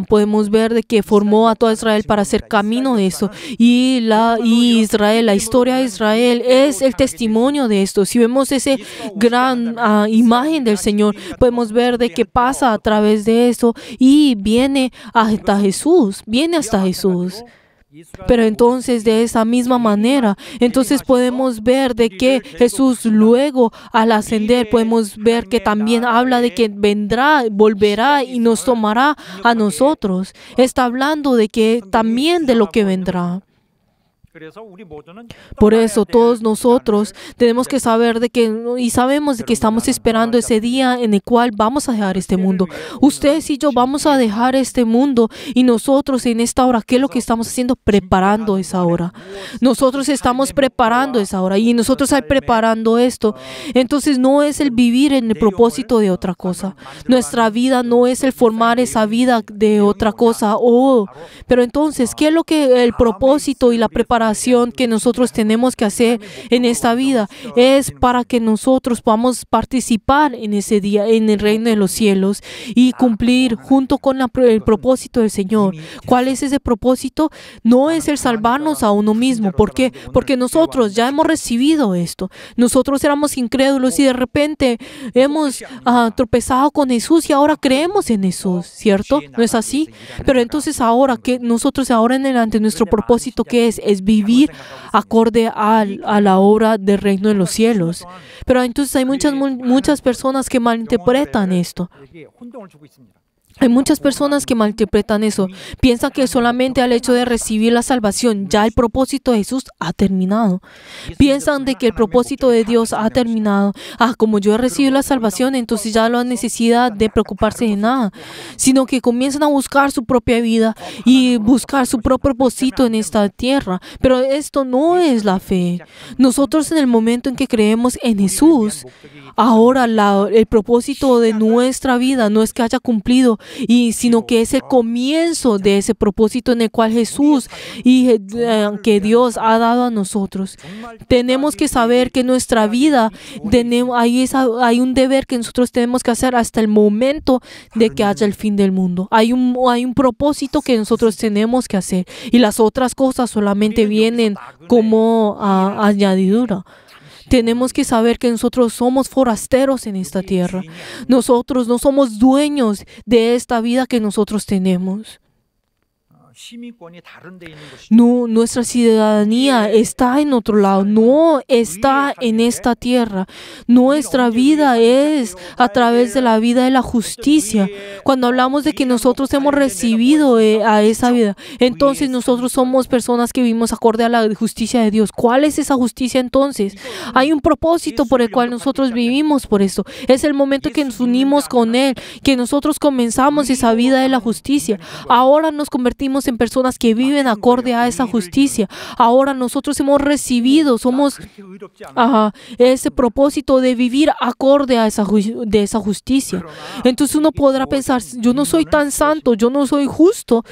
podemos ver de que formó a toda Israel para hacer camino de esto. Y la historia de Israel es el testimonio de esto. Si vemos esa gran imagen del Señor, podemos ver de que pasa a través de esto y viene hasta Jesús. Pero entonces, de esa misma manera, entonces podemos ver de que Jesús luego, al ascender, podemos ver que también habla de que vendrá, volverá y nos tomará a nosotros. Está hablando de que también de lo que vendrá. Por eso todos nosotros tenemos que saber de que, y sabemos de que estamos esperando ese día en el cual vamos a dejar este mundo. Ustedes y yo vamos a dejar este mundo, y nosotros en esta hora, ¿qué es lo que estamos haciendo? Preparando esa hora. Nosotros estamos preparando esa hora, y nosotros al preparando esto, entonces no es el vivir en el propósito de otra cosa. Nuestra vida no es el formar esa vida de otra cosa. Pero entonces, ¿qué es lo que el propósito y la preparación que nosotros tenemos que hacer en esta vida? Es para que nosotros podamos participar en ese día, en el reino de los cielos, y cumplir junto con el propósito del Señor. ¿Cuál es ese propósito? No es el salvarnos a uno mismo. ¿Por qué? Porque nosotros ya hemos recibido esto. Nosotros éramos incrédulos y de repente hemos tropezado con Jesús y ahora creemos en Jesús, ¿cierto? ¿No es así? Pero entonces ahora, que nosotros ahora en adelante, nuestro propósito ¿qué es? Es vivir acorde a la obra del reino de los cielos. Pero entonces hay muchas personas que malinterpretan esto. Hay muchas personas que malinterpretan eso. Piensan que solamente al hecho de recibir la salvación, ya el propósito de Jesús ha terminado. Piensan de que el propósito de Dios ha terminado. Como yo he recibido la salvación, entonces ya no hay necesidad de preocuparse de nada. Sino que comienzan a buscar su propia vida y buscar su propio propósito en esta tierra. Pero esto no es la fe. Nosotros en el momento en que creemos en Jesús, ahora el propósito de nuestra vida no es que haya cumplido, sino que es el comienzo de ese propósito en el cual Jesús y que Dios ha dado a nosotros. Tenemos que saber que nuestra vida hay un deber que nosotros tenemos que hacer hasta el momento de que haya el fin del mundo. Hay un propósito que nosotros tenemos que hacer, y las otras cosas solamente vienen como añadidura. Tenemos que saber que nosotros somos forasteros en esta tierra. Nosotros no somos dueños de esta vida que nosotros tenemos. No, nuestra ciudadanía está en otro lado, no está en esta tierra. Nuestra vida es a través de la vida de la justicia. Cuando hablamos de que nosotros hemos recibido a esa vida, entonces nosotros somos personas que vivimos acorde a la justicia de Dios. ¿Cuál es esa justicia entonces? Hay un propósito por el cual nosotros vivimos por eso. Es el momento que nos unimos con Él, que nosotros comenzamos esa vida de la justicia. Ahora nos convertimos en personas que viven acorde a esa justicia. Ahora nosotros hemos recibido, somos ese propósito de vivir acorde a esa justicia. Entonces uno podrá pensar, yo no soy tan santo, yo no soy justo.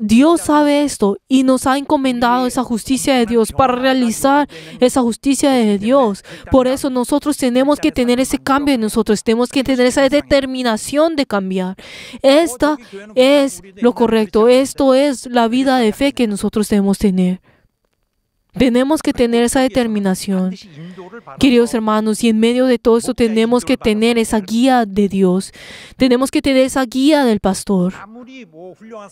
Dios sabe esto y nos ha encomendado esa justicia de Dios para realizar esa justicia de Dios. Por eso nosotros tenemos que tener ese cambio en nosotros, tenemos que tener esa determinación de cambiar. Esta es lo correcto, esto es la vida de fe que nosotros debemos tener. Tenemos que tener esa determinación, queridos hermanos, y en medio de todo esto tenemos que tener esa guía de Dios. Tenemos que tener esa guía del pastor.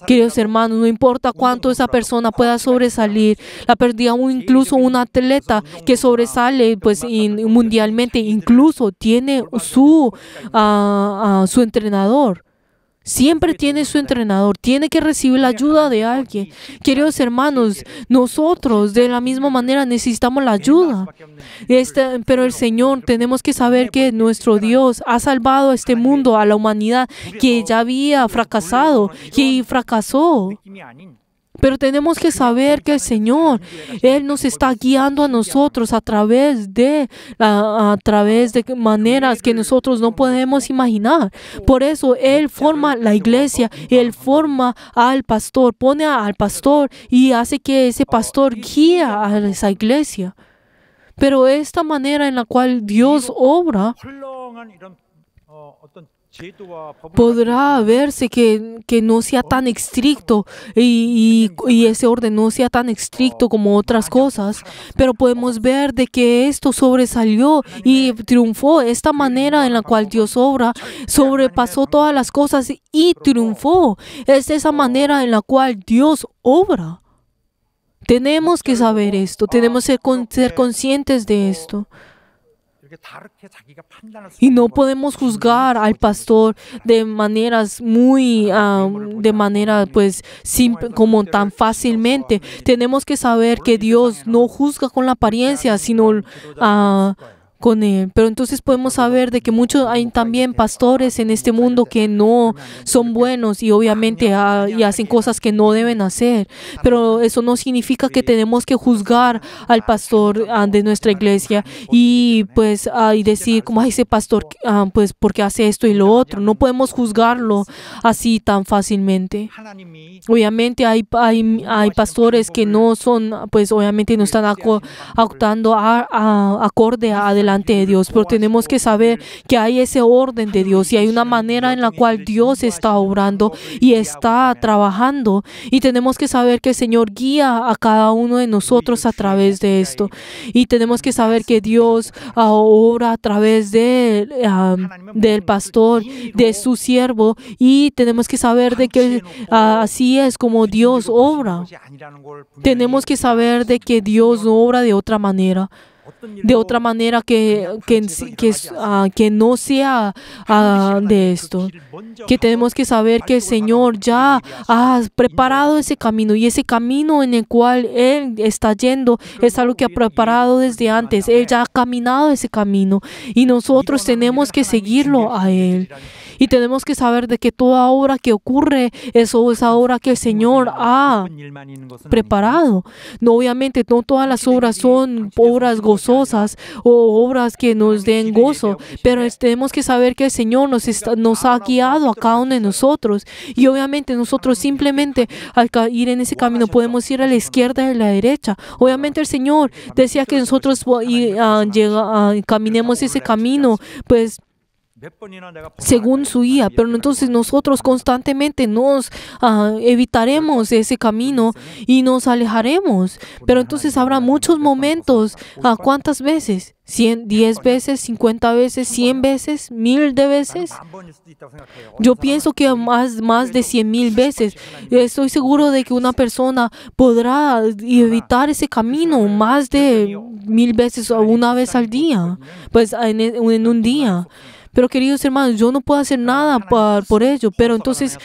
Queridos hermanos, no importa cuánto esa persona pueda sobresalir, la pérdida, incluso un atleta que sobresale mundialmente, incluso tiene su entrenador. Siempre tiene su entrenador, tiene que recibir la ayuda de alguien. Queridos hermanos, nosotros de la misma manera necesitamos la ayuda. Pero el Señor, tenemos que saber que nuestro Dios ha salvado a este mundo, a la humanidad que ya había fracasado, que fracasó. Pero tenemos que saber que el Señor, Él nos está guiando a nosotros a través de maneras que nosotros no podemos imaginar. Por eso Él forma la iglesia, Él forma al pastor, pone al pastor y hace que ese pastor guíe a esa iglesia. Pero esta manera en la cual Dios obra, podrá verse que no sea tan estricto y ese orden no sea tan estricto como otras cosas, pero podemos ver de que esto sobresalió y triunfó. Esta manera en la cual Dios obra sobrepasó todas las cosas y triunfó. Es esa manera en la cual Dios obra. Tenemos que saber esto, tenemos que ser conscientes de esto. Y no podemos juzgar al pastor de maneras de manera pues simple, como tan fácilmente. Tenemos que saber que Dios no juzga con la apariencia, sino con él. Pero entonces podemos saber de que hay también pastores en este mundo que no son buenos y obviamente y hacen cosas que no deben hacer. Pero eso no significa que tenemos que juzgar al pastor de nuestra iglesia y pues y decir como ese pastor pues porque hace esto y lo otro. No podemos juzgarlo así tan fácilmente. Obviamente hay pastores que no son, pues obviamente no están actuando acorde adelante de Dios, pero tenemos que saber que hay ese orden de Dios y hay una manera en la cual Dios está obrando y está trabajando, y tenemos que saber que el Señor guía a cada uno de nosotros a través de esto, y tenemos que saber que Dios obra a través del pastor, de su siervo, y tenemos que saber de que así es como Dios obra. Tenemos que saber de que Dios no obra de otra manera que no sea de esto, que tenemos que saber que el Señor ya ha preparado ese camino, y ese camino en el cual Él está yendo es algo que ha preparado desde antes. Él ya ha caminado ese camino y nosotros tenemos que seguirlo a Él. Y tenemos que saber de que toda obra que ocurre es esa obra que el Señor ha preparado. No, obviamente no todas las obras son obras gozosas o obras que nos den gozo, pero tenemos que saber que el Señor nos ha guiado a cada uno de nosotros. Y obviamente nosotros simplemente al ir en ese camino podemos ir a la izquierda y a la derecha. Obviamente el Señor decía que nosotros caminemos ese camino, pues según su guía, pero entonces nosotros constantemente nos evitaremos ese camino y nos alejaremos. Pero entonces habrá muchos momentos. ¿Cuántas veces? 10 veces, 50 veces, 100 veces, 1000 de veces. Yo pienso que más de 100,000 veces. Estoy seguro de que una persona podrá evitar ese camino más de 1000 veces o una vez al día, pues en un día. Pero queridos hermanos, yo no puedo hacer nada por ello, pero entonces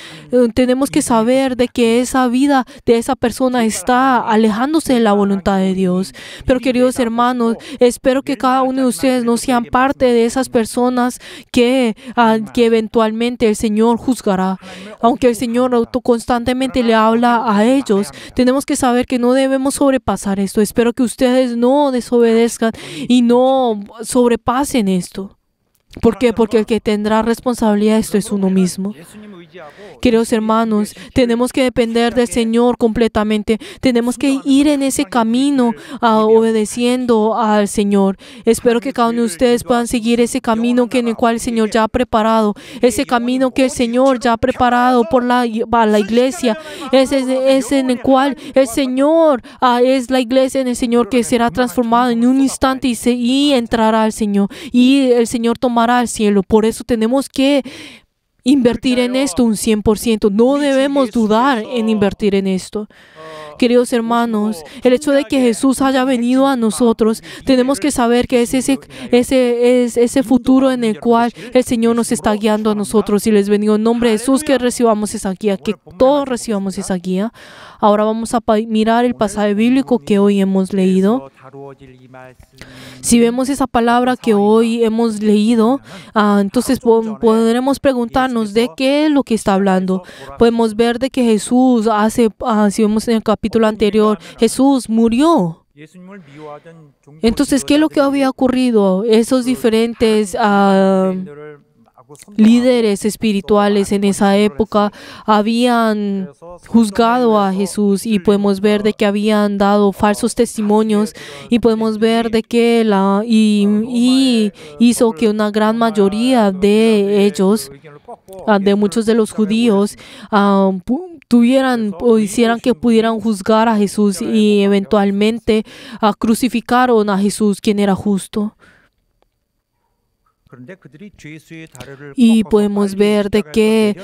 tenemos que saber de que esa vida de esa persona está alejándose de la voluntad de Dios. Pero queridos hermanos, espero que cada uno de ustedes no sean parte de esas personas que eventualmente el Señor juzgará. Aunque el Señor constantemente le habla a ellos, tenemos que saber que no debemos sobrepasar esto. Espero que ustedes no desobedezcan y no sobrepasen esto. ¿Por qué? Porque el que tendrá responsabilidad de esto es uno mismo. Queridos hermanos, tenemos que depender del Señor completamente. Tenemos que ir en ese camino obedeciendo al Señor. Espero que cada uno de ustedes puedan seguir ese camino en el cual el Señor ya ha preparado. Ese camino que el Señor ya ha preparado para la iglesia. Es en el cual el Señor es la iglesia en el Señor que será transformada en un instante y entrará al Señor. Y el Señor tomará al cielo. Por eso tenemos que invertir en esto un 100%. No debemos dudar en invertir en esto. Queridos hermanos, el hecho de que Jesús haya venido a nosotros, tenemos que saber que es ese futuro en el cual el Señor nos está guiando a nosotros. Y les bendigo en nombre de Jesús que recibamos esa guía, que todos recibamos esa guía. Ahora vamos a mirar el pasaje bíblico que hoy hemos leído. Si vemos esa palabra que hoy hemos leído, entonces podremos preguntarnos de qué es lo que está hablando. Podemos ver de que Jesús si vemos en el capítulo anterior, Jesús murió. Entonces, ¿qué es lo que había ocurrido? Esos diferentes líderes espirituales en esa época habían juzgado a Jesús, y podemos ver de que habían dado falsos testimonios, y podemos ver de que hizo que una gran mayoría de ellos, de muchos de los judíos, hicieran que pudieran juzgar a Jesús, y eventualmente crucificaron a Jesús, quien era justo. Y podemos ver de que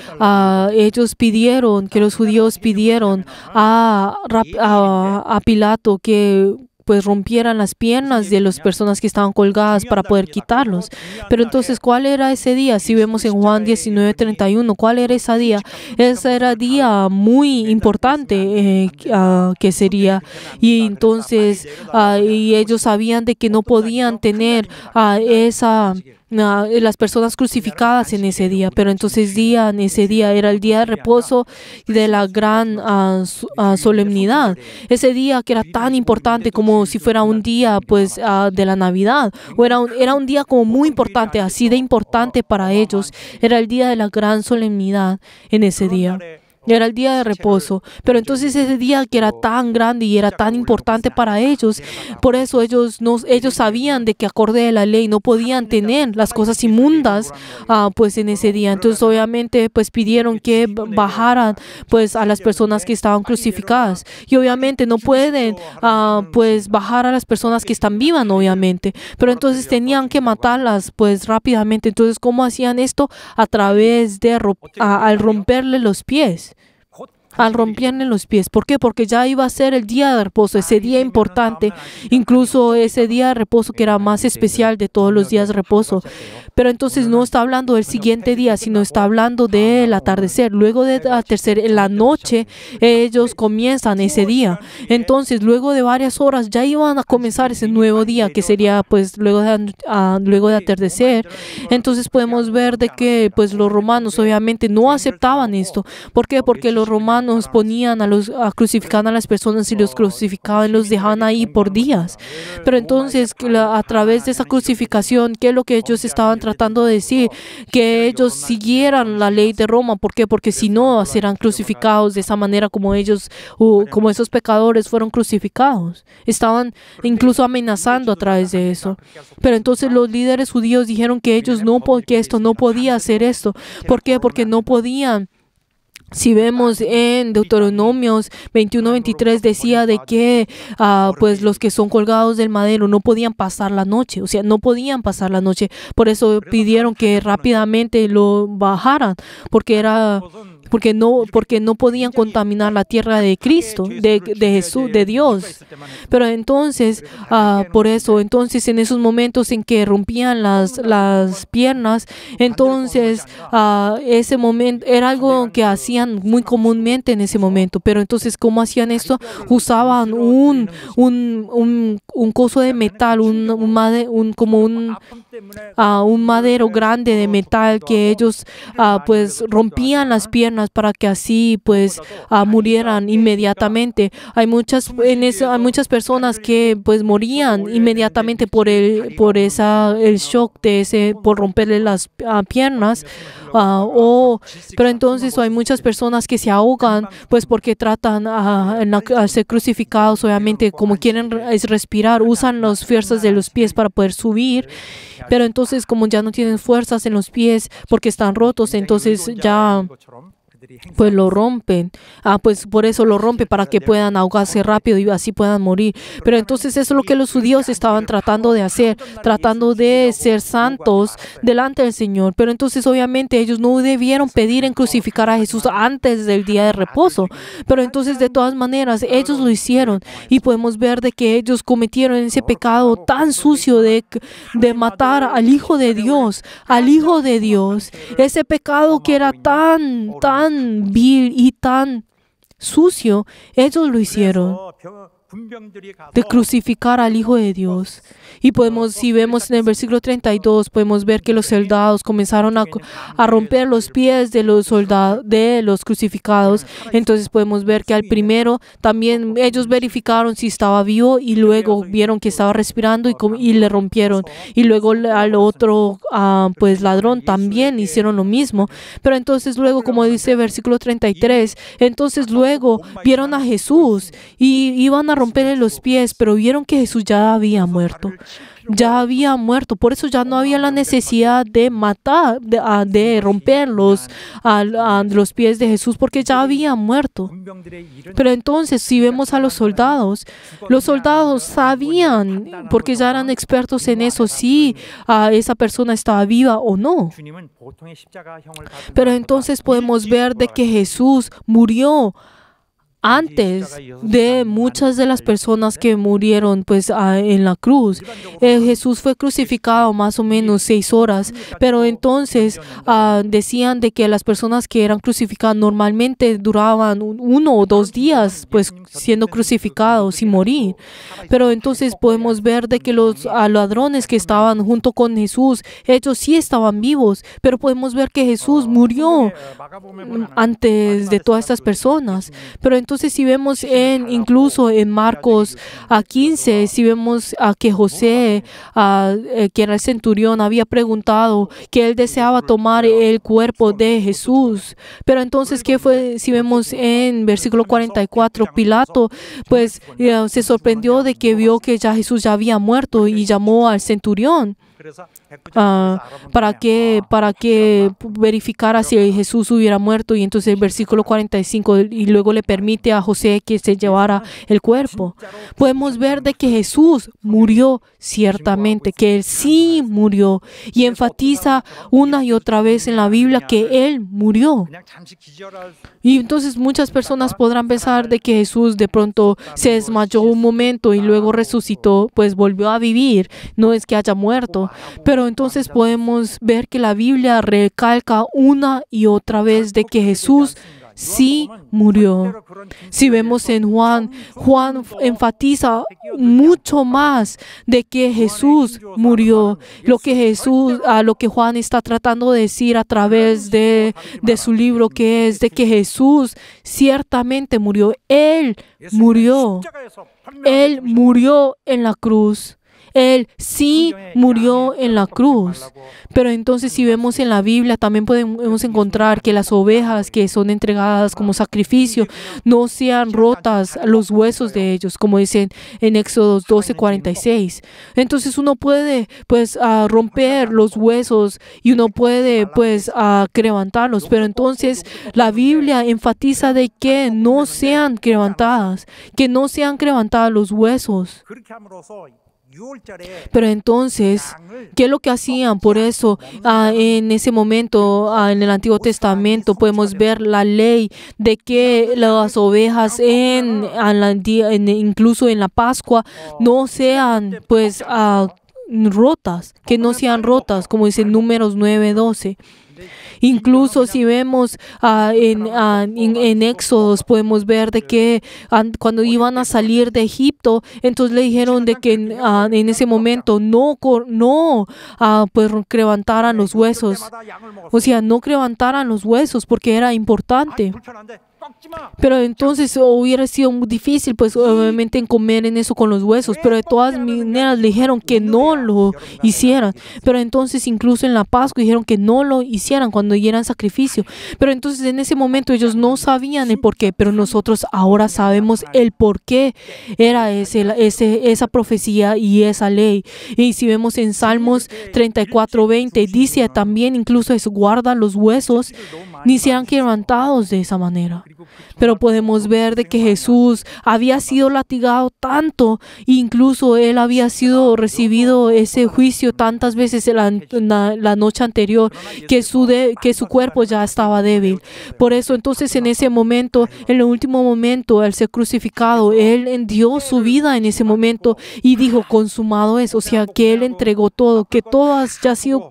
los judíos pidieron a Pilato que pues rompieran las piernas de las personas que estaban colgadas para poder quitarlos. Pero entonces, ¿cuál era ese día? Si vemos en Juan 19:31, ¿cuál era ese día? Ese era día muy importante que sería. Y entonces, y ellos sabían de que no podían tener las personas crucificadas en ese día, pero entonces en ese día era el día de reposo y de la gran solemnidad. Ese día que era tan importante como si fuera un día pues de la Navidad, o era un día como muy importante, así de importante para ellos. Era el día de la gran solemnidad en ese día. Era el día de reposo, pero entonces ese día que era tan grande y era tan importante para ellos, por eso ellos sabían de que acorde a la ley no podían tener las cosas inmundas pues en ese día. Entonces obviamente pues pidieron que bajaran pues a las personas que estaban crucificadas, y obviamente no pueden pues bajar a las personas que están vivas, obviamente, pero entonces tenían que matarlas pues rápidamente. Entonces, ¿cómo hacían esto? A través de al romperle los pies. Al romperle los pies. ¿Por qué? Porque ya iba a ser el día de reposo, ese día importante, incluso ese día de reposo que era más especial de todos los días de reposo. Pero entonces no está hablando del siguiente día, sino está hablando del atardecer. Luego de atardecer, en la noche, ellos comienzan ese día. Entonces, luego de varias horas, ya iban a comenzar ese nuevo día, que sería pues luego de atardecer. Entonces podemos ver de que pues los romanos obviamente no aceptaban esto. ¿Por qué? Porque los romanos ponían crucificaban a las personas y los crucificaban, los dejaban ahí por días. Pero entonces a través de esa crucificación, ¿qué es lo que ellos estaban tratando de decir? Que ellos siguieran la ley de Roma. ¿Por qué? Porque si no, serán crucificados de esa manera como como esos pecadores fueron crucificados. Estaban incluso amenazando a través de eso. Pero entonces los líderes judíos dijeron que que esto no podía hacer esto. ¿Por qué? Porque no podían. Si vemos en Deuteronomios 21:23 decía de que pues los que son colgados del madero no podían pasar la noche, o sea, no podían pasar la noche. Por eso pidieron que rápidamente lo bajaran, porque no podían contaminar la tierra de Cristo, de Jesús, de Dios. Pero entonces, por eso, entonces en esos momentos en que rompían las piernas, entonces ese momento era algo que hacían muy comúnmente en ese momento. Pero entonces, ¿cómo hacían esto? Usaban un coso de metal, un madero grande de metal que ellos pues rompían las piernas para que así pues murieran inmediatamente. Hay muchas personas que pues morían inmediatamente por el shock por romperle las piernas. Pero entonces hay muchas personas que se ahogan pues porque tratan a ser crucificados, obviamente como quieren respirar, usan las fuerzas de los pies para poder subir, pero entonces como ya no tienen fuerzas en los pies porque están rotos, entonces ya pues lo rompen. Pues por eso lo rompe, para que puedan ahogarse rápido y así puedan morir. Pero entonces eso es lo que los judíos estaban tratando de hacer, tratando de ser santos delante del Señor. Pero entonces obviamente ellos no debieron pedir en crucificar a Jesús antes del día de reposo. Pero entonces de todas maneras ellos lo hicieron, y podemos ver de que ellos cometieron ese pecado tan sucio de matar al Hijo de Dios, ese pecado que era tan vil y tan sucio. Ellos lo hicieron, de crucificar al Hijo de Dios. Y si vemos en el versículo 32, podemos ver que los soldados comenzaron a romper los pies de los crucificados. Entonces podemos ver que al primero también ellos verificaron si estaba vivo, y luego vieron que estaba respirando y le rompieron. Y luego al otro pues ladrón también hicieron lo mismo. Pero entonces luego, como dice el versículo 33, entonces luego vieron a Jesús y iban a romperle los pies, pero vieron que Jesús ya había muerto. Por eso ya no había la necesidad de matar, de romper los pies de Jesús, porque ya había muerto. Pero entonces, si vemos a los soldados sabían, porque ya eran expertos en eso, si esa persona estaba viva o no. Pero entonces podemos ver de que Jesús murió antes de muchas de las personas que murieron pues en la cruz. Jesús fue crucificado más o menos 6 horas, pero entonces decían de que las personas que eran crucificadas normalmente duraban 1 o 2 días pues siendo crucificados sin morir. Pero entonces podemos ver de que los ladrones que estaban junto con Jesús, ellos sí estaban vivos, pero podemos ver que Jesús murió antes de todas estas personas. Pero entonces si vemos incluso en Marcos 15, si vemos que José, que era el centurión, había preguntado que él deseaba tomar el cuerpo de Jesús. Pero entonces, ¿qué fue? Si vemos en versículo 44, Pilato pues se sorprendió de que vio que ya Jesús ya había muerto y llamó al centurión para que verificara si Jesús hubiera muerto. Y entonces el versículo 45 y luego le permite a José que se llevara el cuerpo. Podemos ver de que Jesús murió ciertamente, que Él sí murió, y enfatiza una y otra vez en la Biblia que Él murió. Y entonces muchas personas podrán pensar de que Jesús de pronto se desmayó un momento y luego resucitó, pues volvió a vivir, no es que haya muerto. Pero entonces podemos ver que la Biblia recalca una y otra vez de que Jesús sí murió. Si vemos en Juan enfatiza mucho más de que Jesús murió. Lo que Juan está tratando de decir a través de su libro, que es de que Jesús ciertamente murió. Él murió. Él murió en la cruz. Él sí murió en la cruz. Pero entonces si vemos en la Biblia también podemos encontrar que las ovejas que son entregadas como sacrificio no sean rotas los huesos de ellos, como dicen en Éxodo 12:46. Entonces uno puede pues romper los huesos y uno puede pues quebrantarlos, pero entonces la Biblia enfatiza de que no sean quebrantadas, los huesos. Pero entonces, ¿qué es lo que hacían? Por eso, en ese momento, en el Antiguo Testamento, podemos ver la ley de que las ovejas incluso en la Pascua no sean pues rotas, que no sean rotas, como dice Números 9:12. Incluso si vemos en Éxodos, podemos ver de que cuando iban a salir de Egipto, entonces le dijeron de que en ese momento no pues quebrantaran los huesos. O sea, no quebrantaran los huesos porque era importante. Pero entonces hubiera sido muy difícil, pues obviamente en comer en eso con los huesos, pero de todas maneras le dijeron que no lo hicieran. Pero entonces incluso en la Pascua dijeron que no lo hicieran cuando dieran sacrificio. Pero entonces en ese momento ellos no sabían el por qué, pero nosotros ahora sabemos el por qué era esa profecía y esa ley. Y si vemos en Salmos 34:20, dice también incluso eso, guarda los huesos, ni sean quebrantados de esa manera. Pero podemos ver de que Jesús había sido latigado tanto, incluso Él había sido recibido ese juicio tantas veces la noche anterior, que su cuerpo ya estaba débil. Por eso entonces en ese momento, en el último momento, al ser crucificado, Él dio su vida en ese momento y dijo, consumado es. O sea, que Él entregó todo, que todo ya ha sido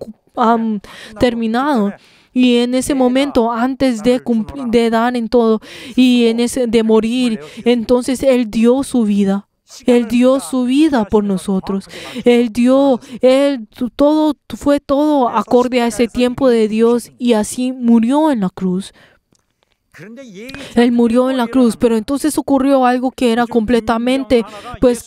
terminado. Y en ese momento, antes de dar en todo y de morir, entonces Él dio su vida. Él dio su vida por nosotros. Fue todo acorde a ese tiempo de Dios y así murió en la cruz. Él murió en la cruz, pero entonces ocurrió algo que era completamente pues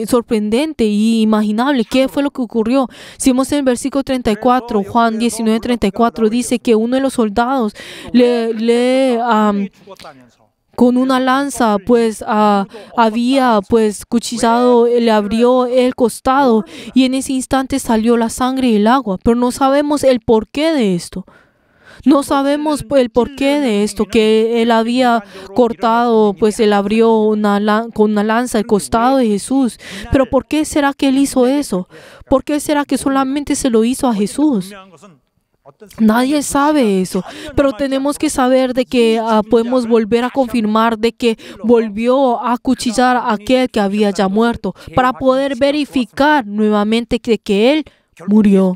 sorprendente y imaginable. ¿Qué fue lo que ocurrió? Si vemos en el versículo 34, Juan 19:34, dice que uno de los soldados con una lanza pues había pues cuchillado, le abrió el costado y en ese instante salió la sangre y el agua, pero no sabemos el porqué de esto. No sabemos el porqué de esto, que Él había cortado, pues Él abrió con una lanza el costado de Jesús. Pero ¿por qué será que Él hizo eso? ¿Por qué será que solamente se lo hizo a Jesús? Nadie sabe eso, pero tenemos que saber de que podemos volver a confirmar de que volvió a acuchillar a aquel que había ya muerto para poder verificar nuevamente que él murió.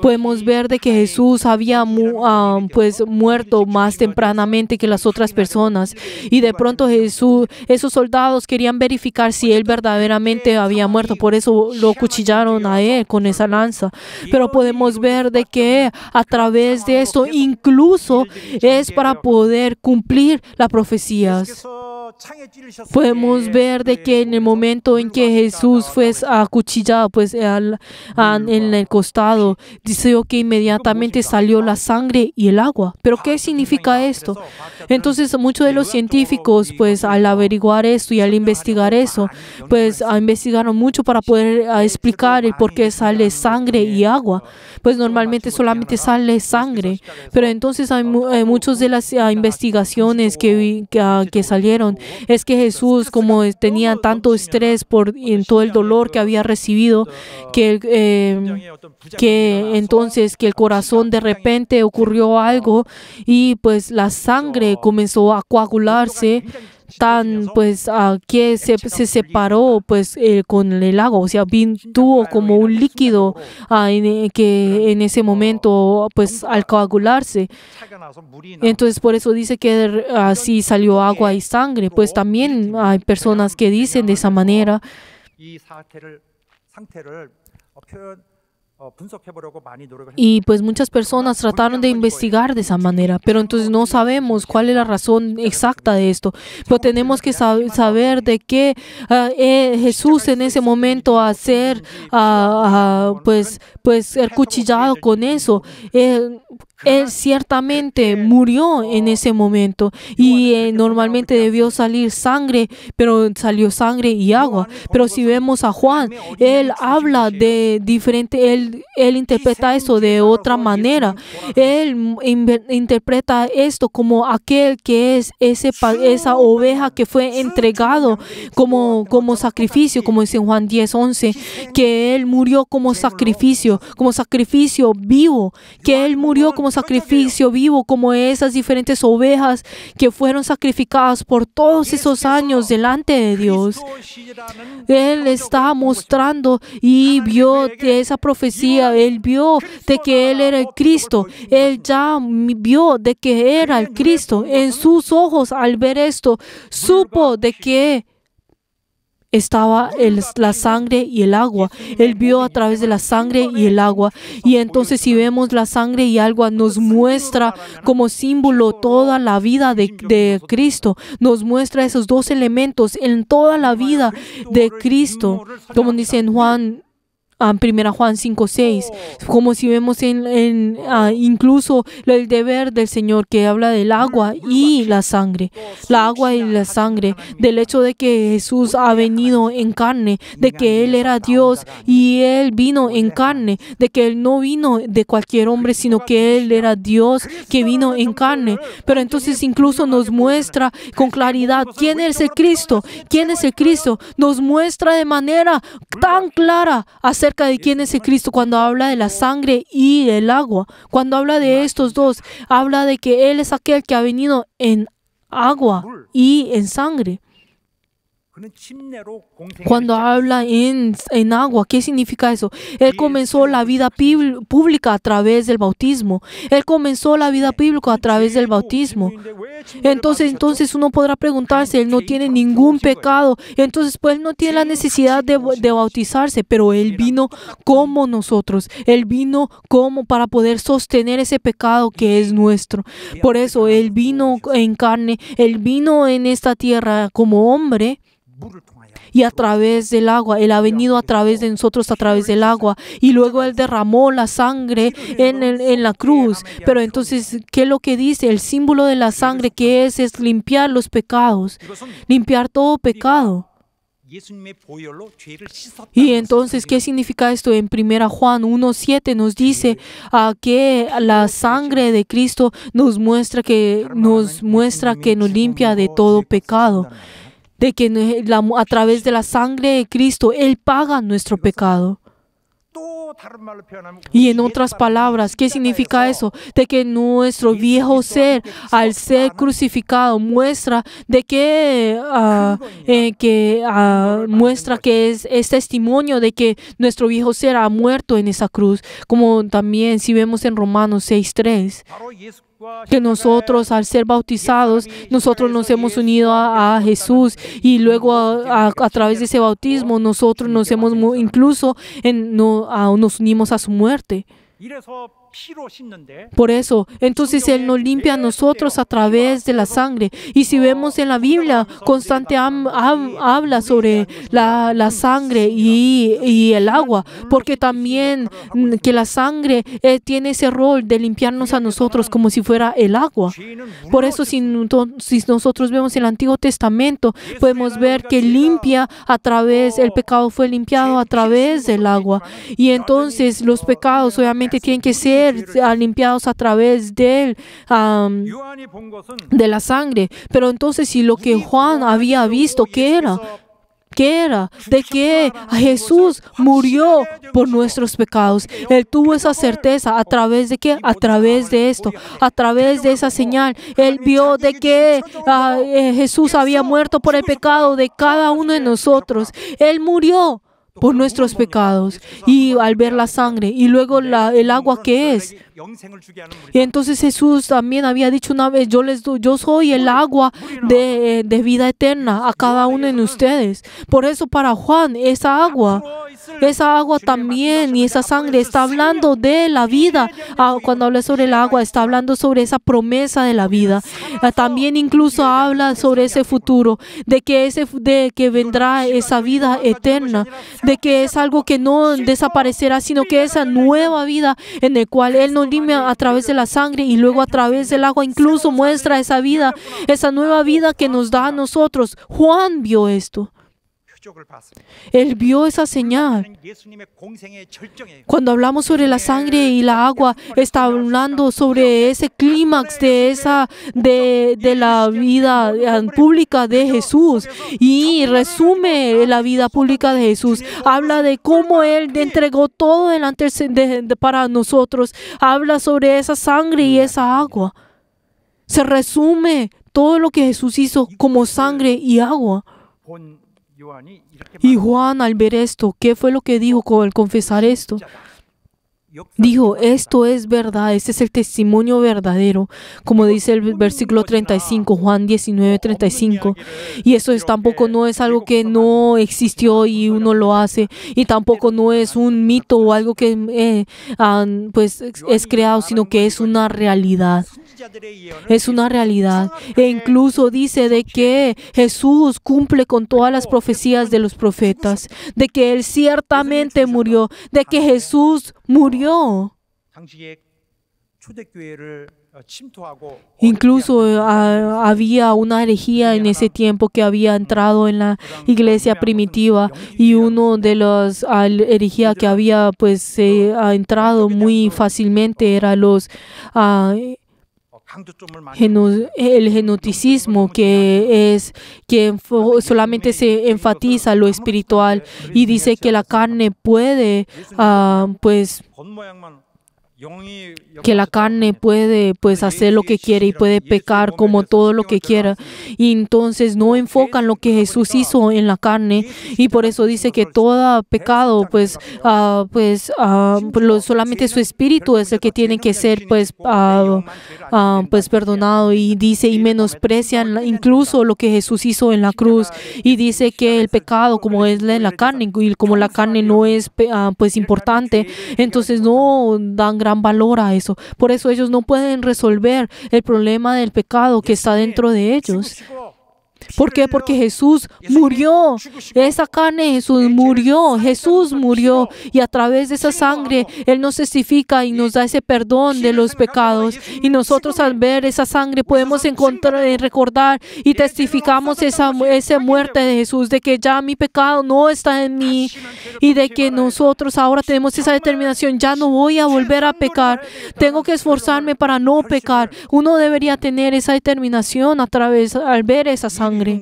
Podemos ver de que Jesús había muerto más tempranamente que las otras personas, y de pronto esos soldados querían verificar si él verdaderamente había muerto, por eso lo cuchillaron a él con esa lanza. Pero podemos ver de que a través de esto incluso es para poder cumplir las profecías. Podemos ver de que en el momento en que Jesús fue acuchillado en el costado, dice que inmediatamente salió la sangre y el agua. ¿Pero qué significa esto? Entonces muchos de los científicos al averiguar esto y al investigar eso, investigaron mucho para poder explicar el por qué sale sangre y agua. Pues normalmente solamente sale sangre, pero entonces hay muchas de las investigaciones que salieron es que Jesús, como tenía tanto estrés en todo el dolor que había recibido, que entonces el corazón de repente ocurrió algo y pues la sangre comenzó a coagularse que se separó con el agua, o sea, tuvo como un líquido que en ese momento al coagularse. Entonces por eso dice que así salió agua y sangre. Pues también hay personas que dicen de esa manera. Y pues muchas personas trataron de investigar de esa manera, pero entonces no sabemos cuál es la razón exacta de esto. Pero tenemos que saber de que Jesús en ese momento a ser ser cuchillado con eso, él ciertamente murió en ese momento y normalmente debió salir sangre, pero salió sangre y agua. Pero si vemos a Juan, él habla de diferente, él interpreta eso de otra manera. Él interpreta esto como aquel que es esa oveja que fue entregado como sacrificio, como dice en Juan 10:11, que él murió como sacrificio vivo, que él murió como sacrificio vivo, como esas diferentes ovejas que fueron sacrificadas por todos esos años delante de Dios. Él está mostrando y vio de esa profecía, él vio de que él era el Cristo, él ya vio de que era el Cristo. En sus ojos, al ver esto, supo de que estaba la sangre y el agua. Él vio a través de la sangre y el agua. Y entonces si vemos la sangre y agua, nos muestra como símbolo toda la vida de Cristo. Nos muestra esos dos elementos en toda la vida de Cristo. Como dice en Juan 1 Juan 5:6, como si vemos incluso el deber del Señor que habla del agua y la sangre. La agua y la sangre, del hecho de que Jesús ha venido en carne, de que Él era Dios y Él vino en carne, de que Él no vino de cualquier hombre, sino que Él era Dios que vino en carne. Pero entonces incluso nos muestra con claridad quién es el Cristo. ¿Quién es el Cristo? Nos muestra de manera tan clara acerca de quién es el Cristo cuando habla de la sangre y el agua. Cuando habla de estos dos, habla de que Él es aquel que ha venido en agua y en sangre. Cuando habla en agua, ¿qué significa eso? Él comenzó la vida pública a través del bautismo. Él comenzó la vida pública a través del bautismo. Entonces uno podrá preguntarse, Él no tiene ningún pecado. Entonces pues Él no tiene la necesidad de bautizarse, pero Él vino como nosotros. Él vino como para poder sostener ese pecado que es nuestro. Por eso Él vino en carne, Él vino en esta tierra como hombre. Y a través del agua, Él ha venido a través de nosotros, a través del agua. Y luego Él derramó la sangre en la cruz. Pero entonces, ¿qué es lo que dice? El símbolo de la sangre que es limpiar los pecados, limpiar todo pecado. Y entonces, ¿qué significa esto? En 1 Juan 1:7 nos dice que la sangre de Cristo nos muestra que nos limpia de todo pecado. De que a través de la sangre de Cristo, Él paga nuestro pecado. 또 다른 말로 표현하면 Y en otras palabras, ¿qué significa eso? De que nuestro viejo ser, al ser crucificado, muestra de que, muestra que es testimonio de que nuestro viejo ser ha muerto en esa cruz. Como también si vemos en Romanos 6:3. 바로 예수와 Que nosotros al ser bautizados, nosotros nos hemos unido a Jesús y luego a través de ese bautismo nosotros nos hemos incluso nos unimos a su muerte. 이래서 피로 씻는데 Por eso, entonces Él nos limpia a nosotros a través de la sangre. Y si vemos en la Biblia, constante habla sobre la sangre y el agua, porque también que la sangre tiene ese rol de limpiarnos a nosotros como si fuera el agua. Por eso, si nosotros vemos el Antiguo Testamento, podemos ver que el pecado fue limpiado a través del agua. Y entonces los pecados obviamente tienen que ser limpiados a través de 요한이 본 것은 la sangre. Pero entonces, si lo que Juan había visto, ¿qué era? De que Jesús murió por nuestros pecados. Él tuvo esa certeza. ¿A través de qué? A través de esto, a través de esa señal. Él vio de que Jesús había muerto por el pecado de cada uno de nosotros. Él murió por nuestros pecados, y al ver la sangre y luego el agua que es. 영생을 주게 하는 Y entonces Jesús también había dicho una vez, yo soy el agua de vida eterna a cada uno de ustedes. Por eso para Juan esa agua también y esa sangre está hablando de la vida. Cuando habla sobre el agua está hablando sobre esa promesa de la vida. También incluso habla sobre ese futuro, de que vendrá esa vida eterna, de que es algo que no desaparecerá, sino que esa nueva vida en el cual Él nos limpia a través de la sangre y luego a través del agua incluso muestra esa vida, esa nueva vida que nos da a nosotros. Juan vio esto. 표적을 봤습니다. Él vio esa señal. 예수님의 공생의 절정에 Cuando hablamos sobre la sangre y la agua, está hablando sobre ese clímax de la vida pública de Jesús y resume la vida pública de Jesús. Habla de cómo Él entregó todo delante para nosotros. Habla sobre esa sangre y esa agua. Se resume todo lo que Jesús hizo como sangre y agua. 본 요한이 이렇게 Y Juan, al ver esto, ¿qué fue lo que dijo al confesar esto? Dijo, esto es verdad, este es el testimonio verdadero, como dice el versículo 35, Juan 19:35. Y eso tampoco no es algo que no existió y uno lo hace, y tampoco no es un mito o algo que pues es creado, sino que es una realidad. Es una realidad. E incluso dice de que Jesús cumple con todas las profecías de los profetas, de que Él ciertamente murió, de que Jesús murió. 당시에 초대교회를 침투하고 Incluso había una herejía en ese tiempo que había entrado en la iglesia primitiva, y uno de los herejía que había pues entrado muy fácilmente era el genoticismo, que solamente se enfatiza lo espiritual y dice que la carne puede pues hacer lo que quiere y puede pecar como todo lo que quiera, y entonces no enfocan lo que Jesús hizo en la carne, y por eso dice que todo pecado solamente su espíritu es el que tiene que ser pues perdonado, y dice y menosprecian incluso lo que Jesús hizo en la cruz, y dice que el pecado como es en la carne y como la carne no es pues importante, entonces no dan gran valor a eso. Por eso ellos no pueden resolver el problema del pecado que está dentro de ellos. ¿Por qué? Porque Jesús murió. Esa carne Jesús murió, y a través de esa sangre Él nos testifica y nos da ese perdón de los pecados, y nosotros al ver esa sangre podemos recordar y testificamos esa muerte de Jesús, de que ya mi pecado no está en mí, y de que nosotros ahora tenemos esa determinación, ya no voy a volver a pecar, tengo que esforzarme para no pecar. Uno debería tener esa determinación al ver esa sangre. sangre.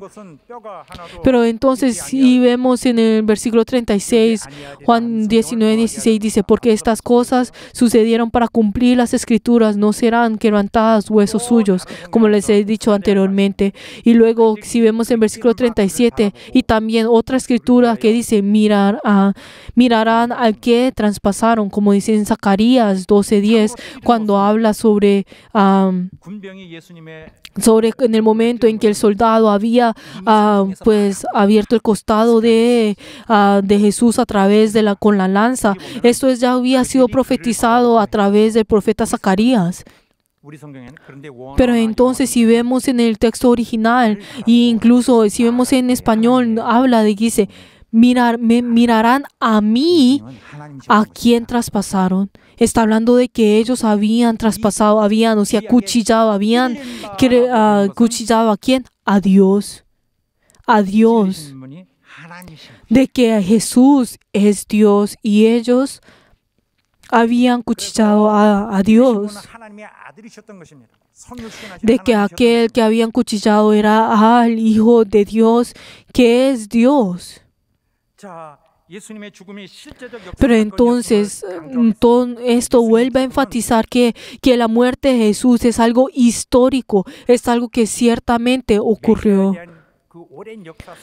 Pero entonces si vemos en el versículo 36, Juan 19:16 dice, porque estas cosas sucedieron para cumplir las escrituras, no serán quebrantadas huesos suyos, como les he dicho anteriormente. Y luego si vemos en versículo 37 y también otra escritura que dice, mirarán al que traspasaron, como dice en Zacarías 12:10, cuando habla sobre en el momento en que el soldado había pues abierto el costado de Jesús a través de con la lanza. Esto ya había sido profetizado a través del profeta Zacarías. Pero entonces si vemos en el texto original e incluso si vemos en español, habla de que dice, mirarán a mí a quien traspasaron. Está hablando de que ellos habían traspasado, cuchillado, cuchillado a quién? A Dios. A Dios. De que Jesús es Dios y ellos habían cuchillado a Dios. De que aquel que habían cuchillado era al Hijo de Dios, que es Dios. Pero entonces todo esto vuelve a enfatizar que la muerte de Jesús es algo histórico, es algo que ciertamente ocurrió.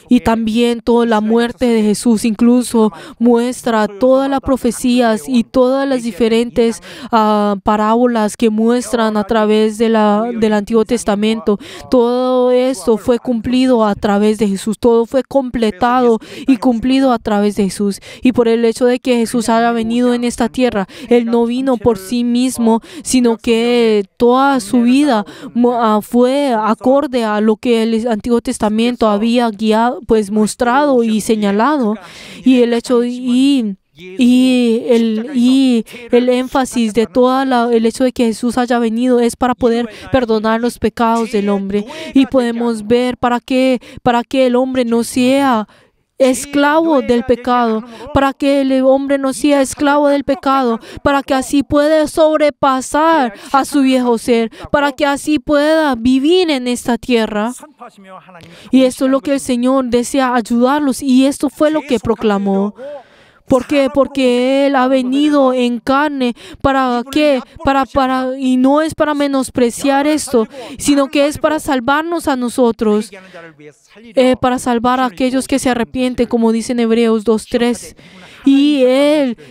Y también toda la muerte de Jesús incluso muestra todas las profecías y todas las diferentes parábolas que muestran a través del Antiguo Testamento. Todo esto fue cumplido a través de Jesús. Todo fue completado y cumplido a través de Jesús. Y por el hecho de que Jesús haya venido en esta tierra, Él no vino por sí mismo, sino que toda su vida fue acorde a lo que el Antiguo Testamento había guiado, pues mostrado y señalado. Y el hecho el énfasis de el hecho de que Jesús haya venido es para poder perdonar los pecados del hombre. Y podemos ver para que el hombre no sea esclavo del pecado, para que el hombre no sea esclavo del pecado, para que así pueda sobrepasar a su viejo ser, para que así pueda vivir en esta tierra. Y esto es lo que el Señor desea ayudarlos, y esto fue lo que proclamó. ¿Por qué? Porque Él ha venido en carne. ¿Para qué? Y no es para menospreciar esto, sino que es para salvarnos a nosotros, para salvar a aquellos que se arrepienten, como dice en Hebreos 2:3. Y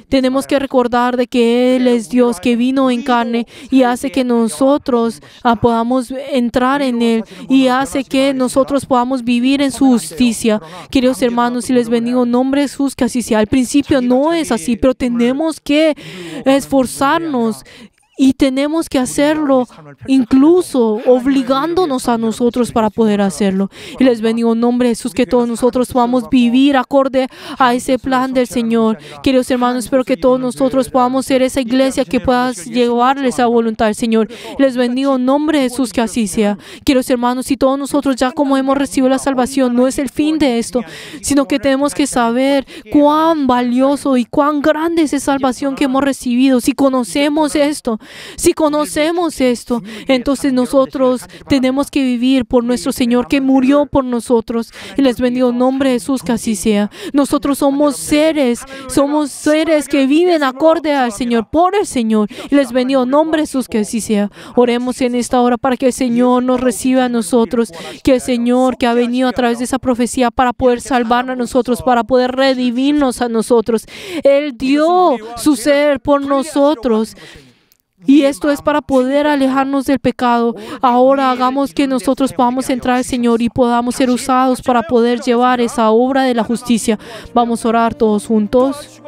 tenemos que recordar de que Él es Dios que vino en carne y hace que nosotros podamos entrar en Él y hace que nosotros podamos vivir en su justicia. Queridos hermanos, si les bendigo en nombre de Jesús, que así sea. Al principio no es así, pero tenemos que esforzarnos. Y tenemos que hacerlo incluso obligándonos a nosotros para poder hacerlo. Y les bendigo en nombre de Jesús, que todos nosotros podamos vivir acorde a ese plan del Señor. Queridos hermanos, espero que todos nosotros podamos ser esa iglesia que pueda llevarles a voluntad del Señor. Les bendigo en nombre de Jesús, que así sea. Queridos hermanos, y todos nosotros ya como hemos recibido la salvación, no es el fin de esto, sino que tenemos que saber cuán valioso y cuán grande es esa salvación que hemos recibido. Si conocemos esto, entonces nosotros tenemos que vivir por nuestro Señor que murió por nosotros. Y les bendigo en nombre de Jesús, que así sea. Nosotros somos seres que viven acorde al Señor, por el Señor. Y les bendigo en nombre de Jesús, que así sea. Oremos en esta hora para que el Señor nos reciba a nosotros, que el Señor que ha venido a través de esa profecía para poder salvar a nosotros, para poder redimirnos a nosotros. Él dio su ser por nosotros. Y esto es para poder alejarnos del pecado. Ahora hagamos que nosotros podamos entrar al Señor y podamos ser usados para poder llevar esa obra de la justicia. Vamos a orar todos juntos.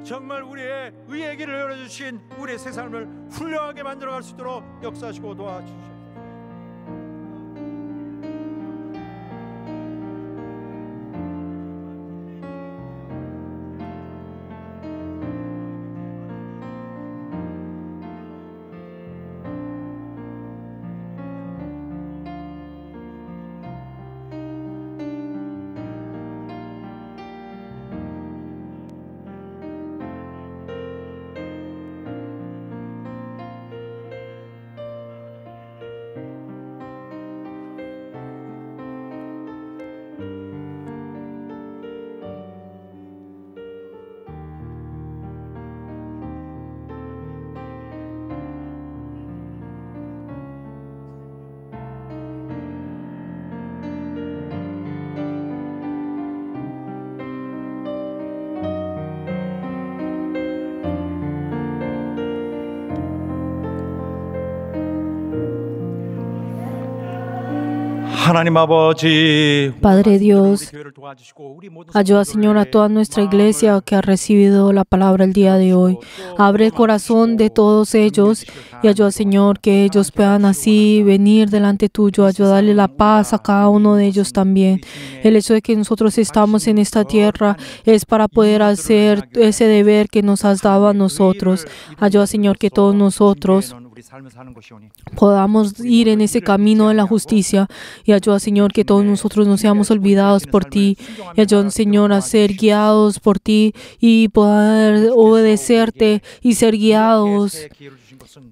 정말 우리의 의의 길을 열어주신 우리의 새 삶을 훌륭하게 만들어갈 수 있도록 역사하시고 도와주시옵소서. 하나님 아버지, Padre Dios, 우리 교회를 도와주시고 우리 모든 ayuda, Señor, a toda nuestra iglesia que ha recibido la palabra el día de hoy. Abre el corazón de todos ellos y ayuda, Señor, que ellos puedan así venir delante tuyo, ayudarle la paz a cada uno de ellos también. El hecho de que nosotros estamos en esta tierra es para poder hacer ese deber que nos has dado a nosotros. Ayuda, Señor, que todos nosotros podamos ir en ese camino de la justicia y ayuda, Señor, que todos nosotros no seamos olvidados por ti y ayuda, Señor, a ser guiados por ti y poder obedecerte y ser guiados.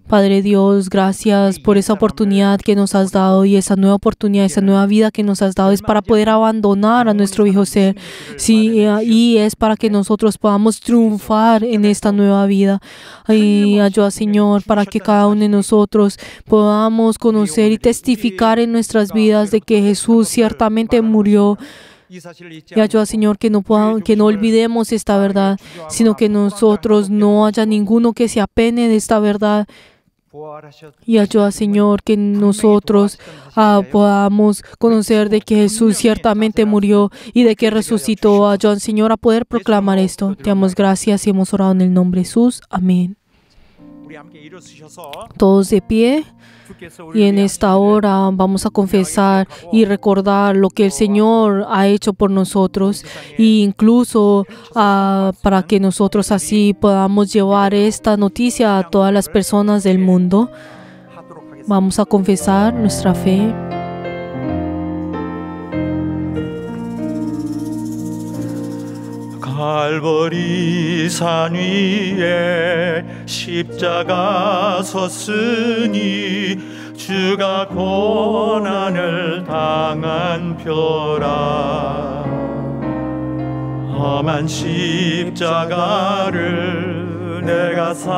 Padre Dios, gracias por esa oportunidad que nos has dado y esa nueva oportunidad, esa nueva vida que nos has dado es para poder abandonar a nuestro viejo ser. Sí, y es para que nosotros podamos triunfar en esta nueva vida. Y ayuda, Señor, para que cada uno de nosotros podamos conocer y testificar en nuestras vidas de que Jesús ciertamente murió. Y ayuda, Señor, que no olvidemos esta verdad, sino que nosotros no haya ninguno que se apene de esta verdad. Y ayuda, Señor, que nosotros podamos conocer de que Jesús ciertamente murió y de que resucitó. Ayuda, Señor, a poder proclamar esto. Te damos gracias y hemos orado en el nombre de Jesús. Amén. Todos de pie. Y en esta hora vamos a confesar y recordar lo que el Señor ha hecho por nosotros e incluso para que nosotros así podamos llevar esta noticia a todas las personas del mundo. Vamos a confesar nuestra fe. 갈보리 산 위에 십자가 섰으니 주가 고난을 당한 표라. 험한 십자가를 내가 사랑함은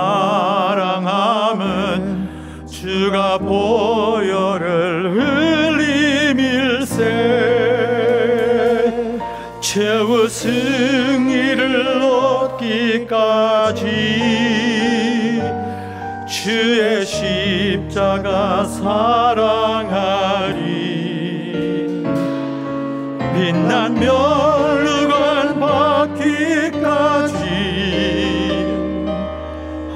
주가 보혈을 흘림일세. 최후 승리를 얻기까지 주의 십자가 사랑하리. 빛난 멸류관 받기까지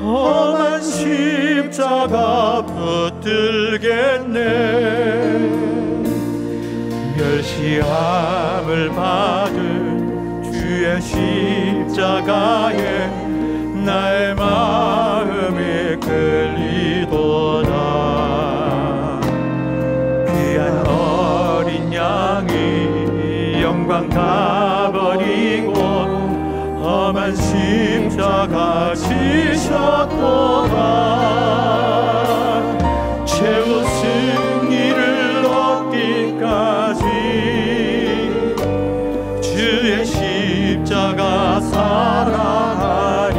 험한 십자가 붙들겠네. 멸시함을 받은 주의 십자가에 나의 마음이 끌리도다. 귀한 어린 양이 영광 다 버리고 험한 십자가 지셨도다. 최후 승리를 얻기까지 주의 십자가 사랑하리.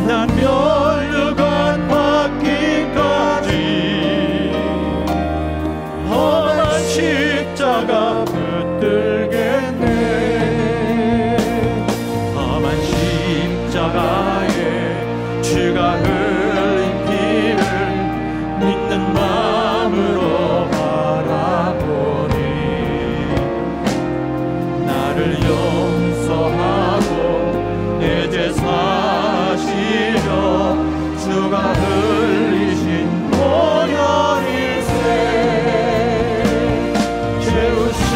난 멸류관 받기까지 험한 십자가 붙들겠네. 험한 십자가에 주가 흘린 피를 믿는 마음으로 바라보니 나를 용서하고 내 죄 사시려 주가 흘리신 보혈일세. 죄우신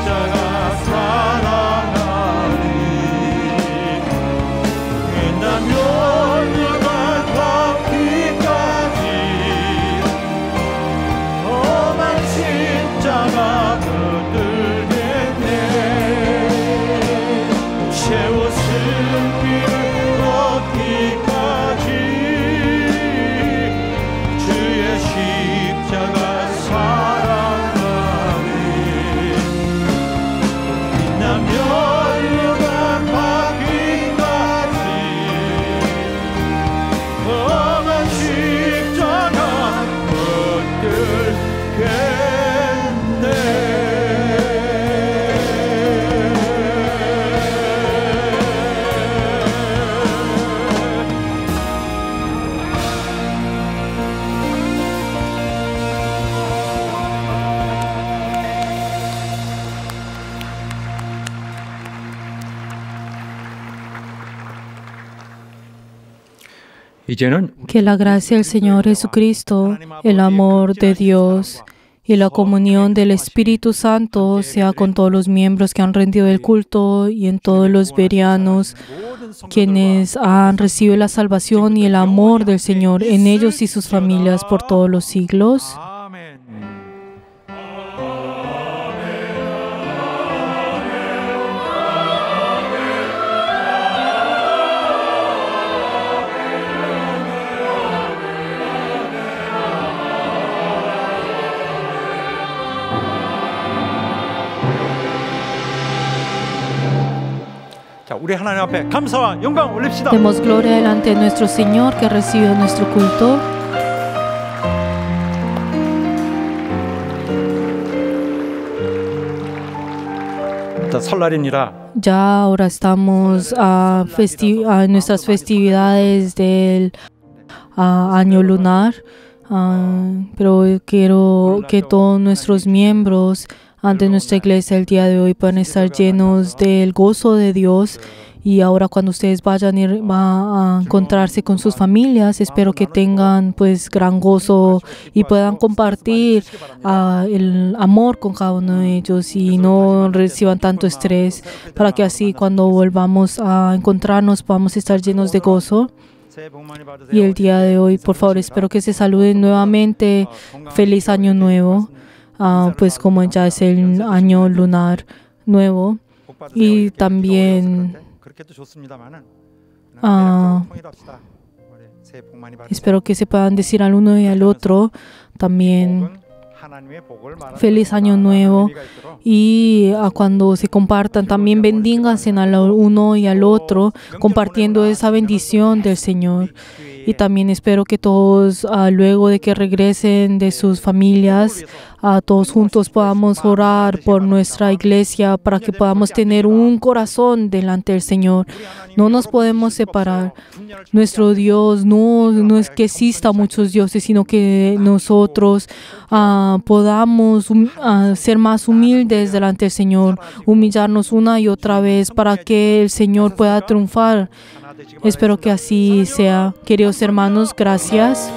십자가 사랑하니 나 멸류관 받기까지 험한 십자가 붙들겠네 최후 승리를 얻기까지 주의 십자가 사랑하니 빛나 멸류관 받기까지 험한 십자가 이제는 Que la gracia del Señor Jesucristo, el amor de Dios y la comunión del Espíritu Santo sea con todos los miembros que han rendido el culto y en todos los berianos, quienes han recibido la salvación y el amor del Señor en ellos y sus familias por todos los siglos. 아멘. 자, 우리 하나님 앞에 감사와 영광 올립시다. Demos gloria delante de nuestro Señor que ha recibido nuestro culto. 자, 설날입니다. Ya ahora estamos a nuestras festividades del año lunar, pero quiero que todos nuestros miembros ante nuestra iglesia el día de hoy puedan estar llenos del gozo de Dios. Y ahora cuando ustedes vayan a encontrarse con sus familias, espero que tengan pues gran gozo y puedan compartir el amor con cada uno de ellos y no reciban tanto estrés, para que así cuando volvamos a encontrarnos podamos estar llenos de gozo. Y el día de hoy, por favor, espero que se saluden nuevamente. Feliz año nuevo, pues como ya es el año lunar nuevo. Y también espero que se puedan decir al uno y al otro también feliz año nuevo, y cuando se compartan también bendíganse al uno y al otro compartiendo esa bendición del Señor. Y también espero que todos luego de que regresen de sus familias, todos juntos podamos orar por nuestra iglesia para que podamos tener un corazón delante del Señor. No nos podemos separar. Nuestro Dios no es que exista muchos dioses, sino que nosotros podamos ser más humildes delante del Señor, humillarnos una y otra vez para que el Señor pueda triunfar. Espero que así sea. Queridos hermanos, gracias.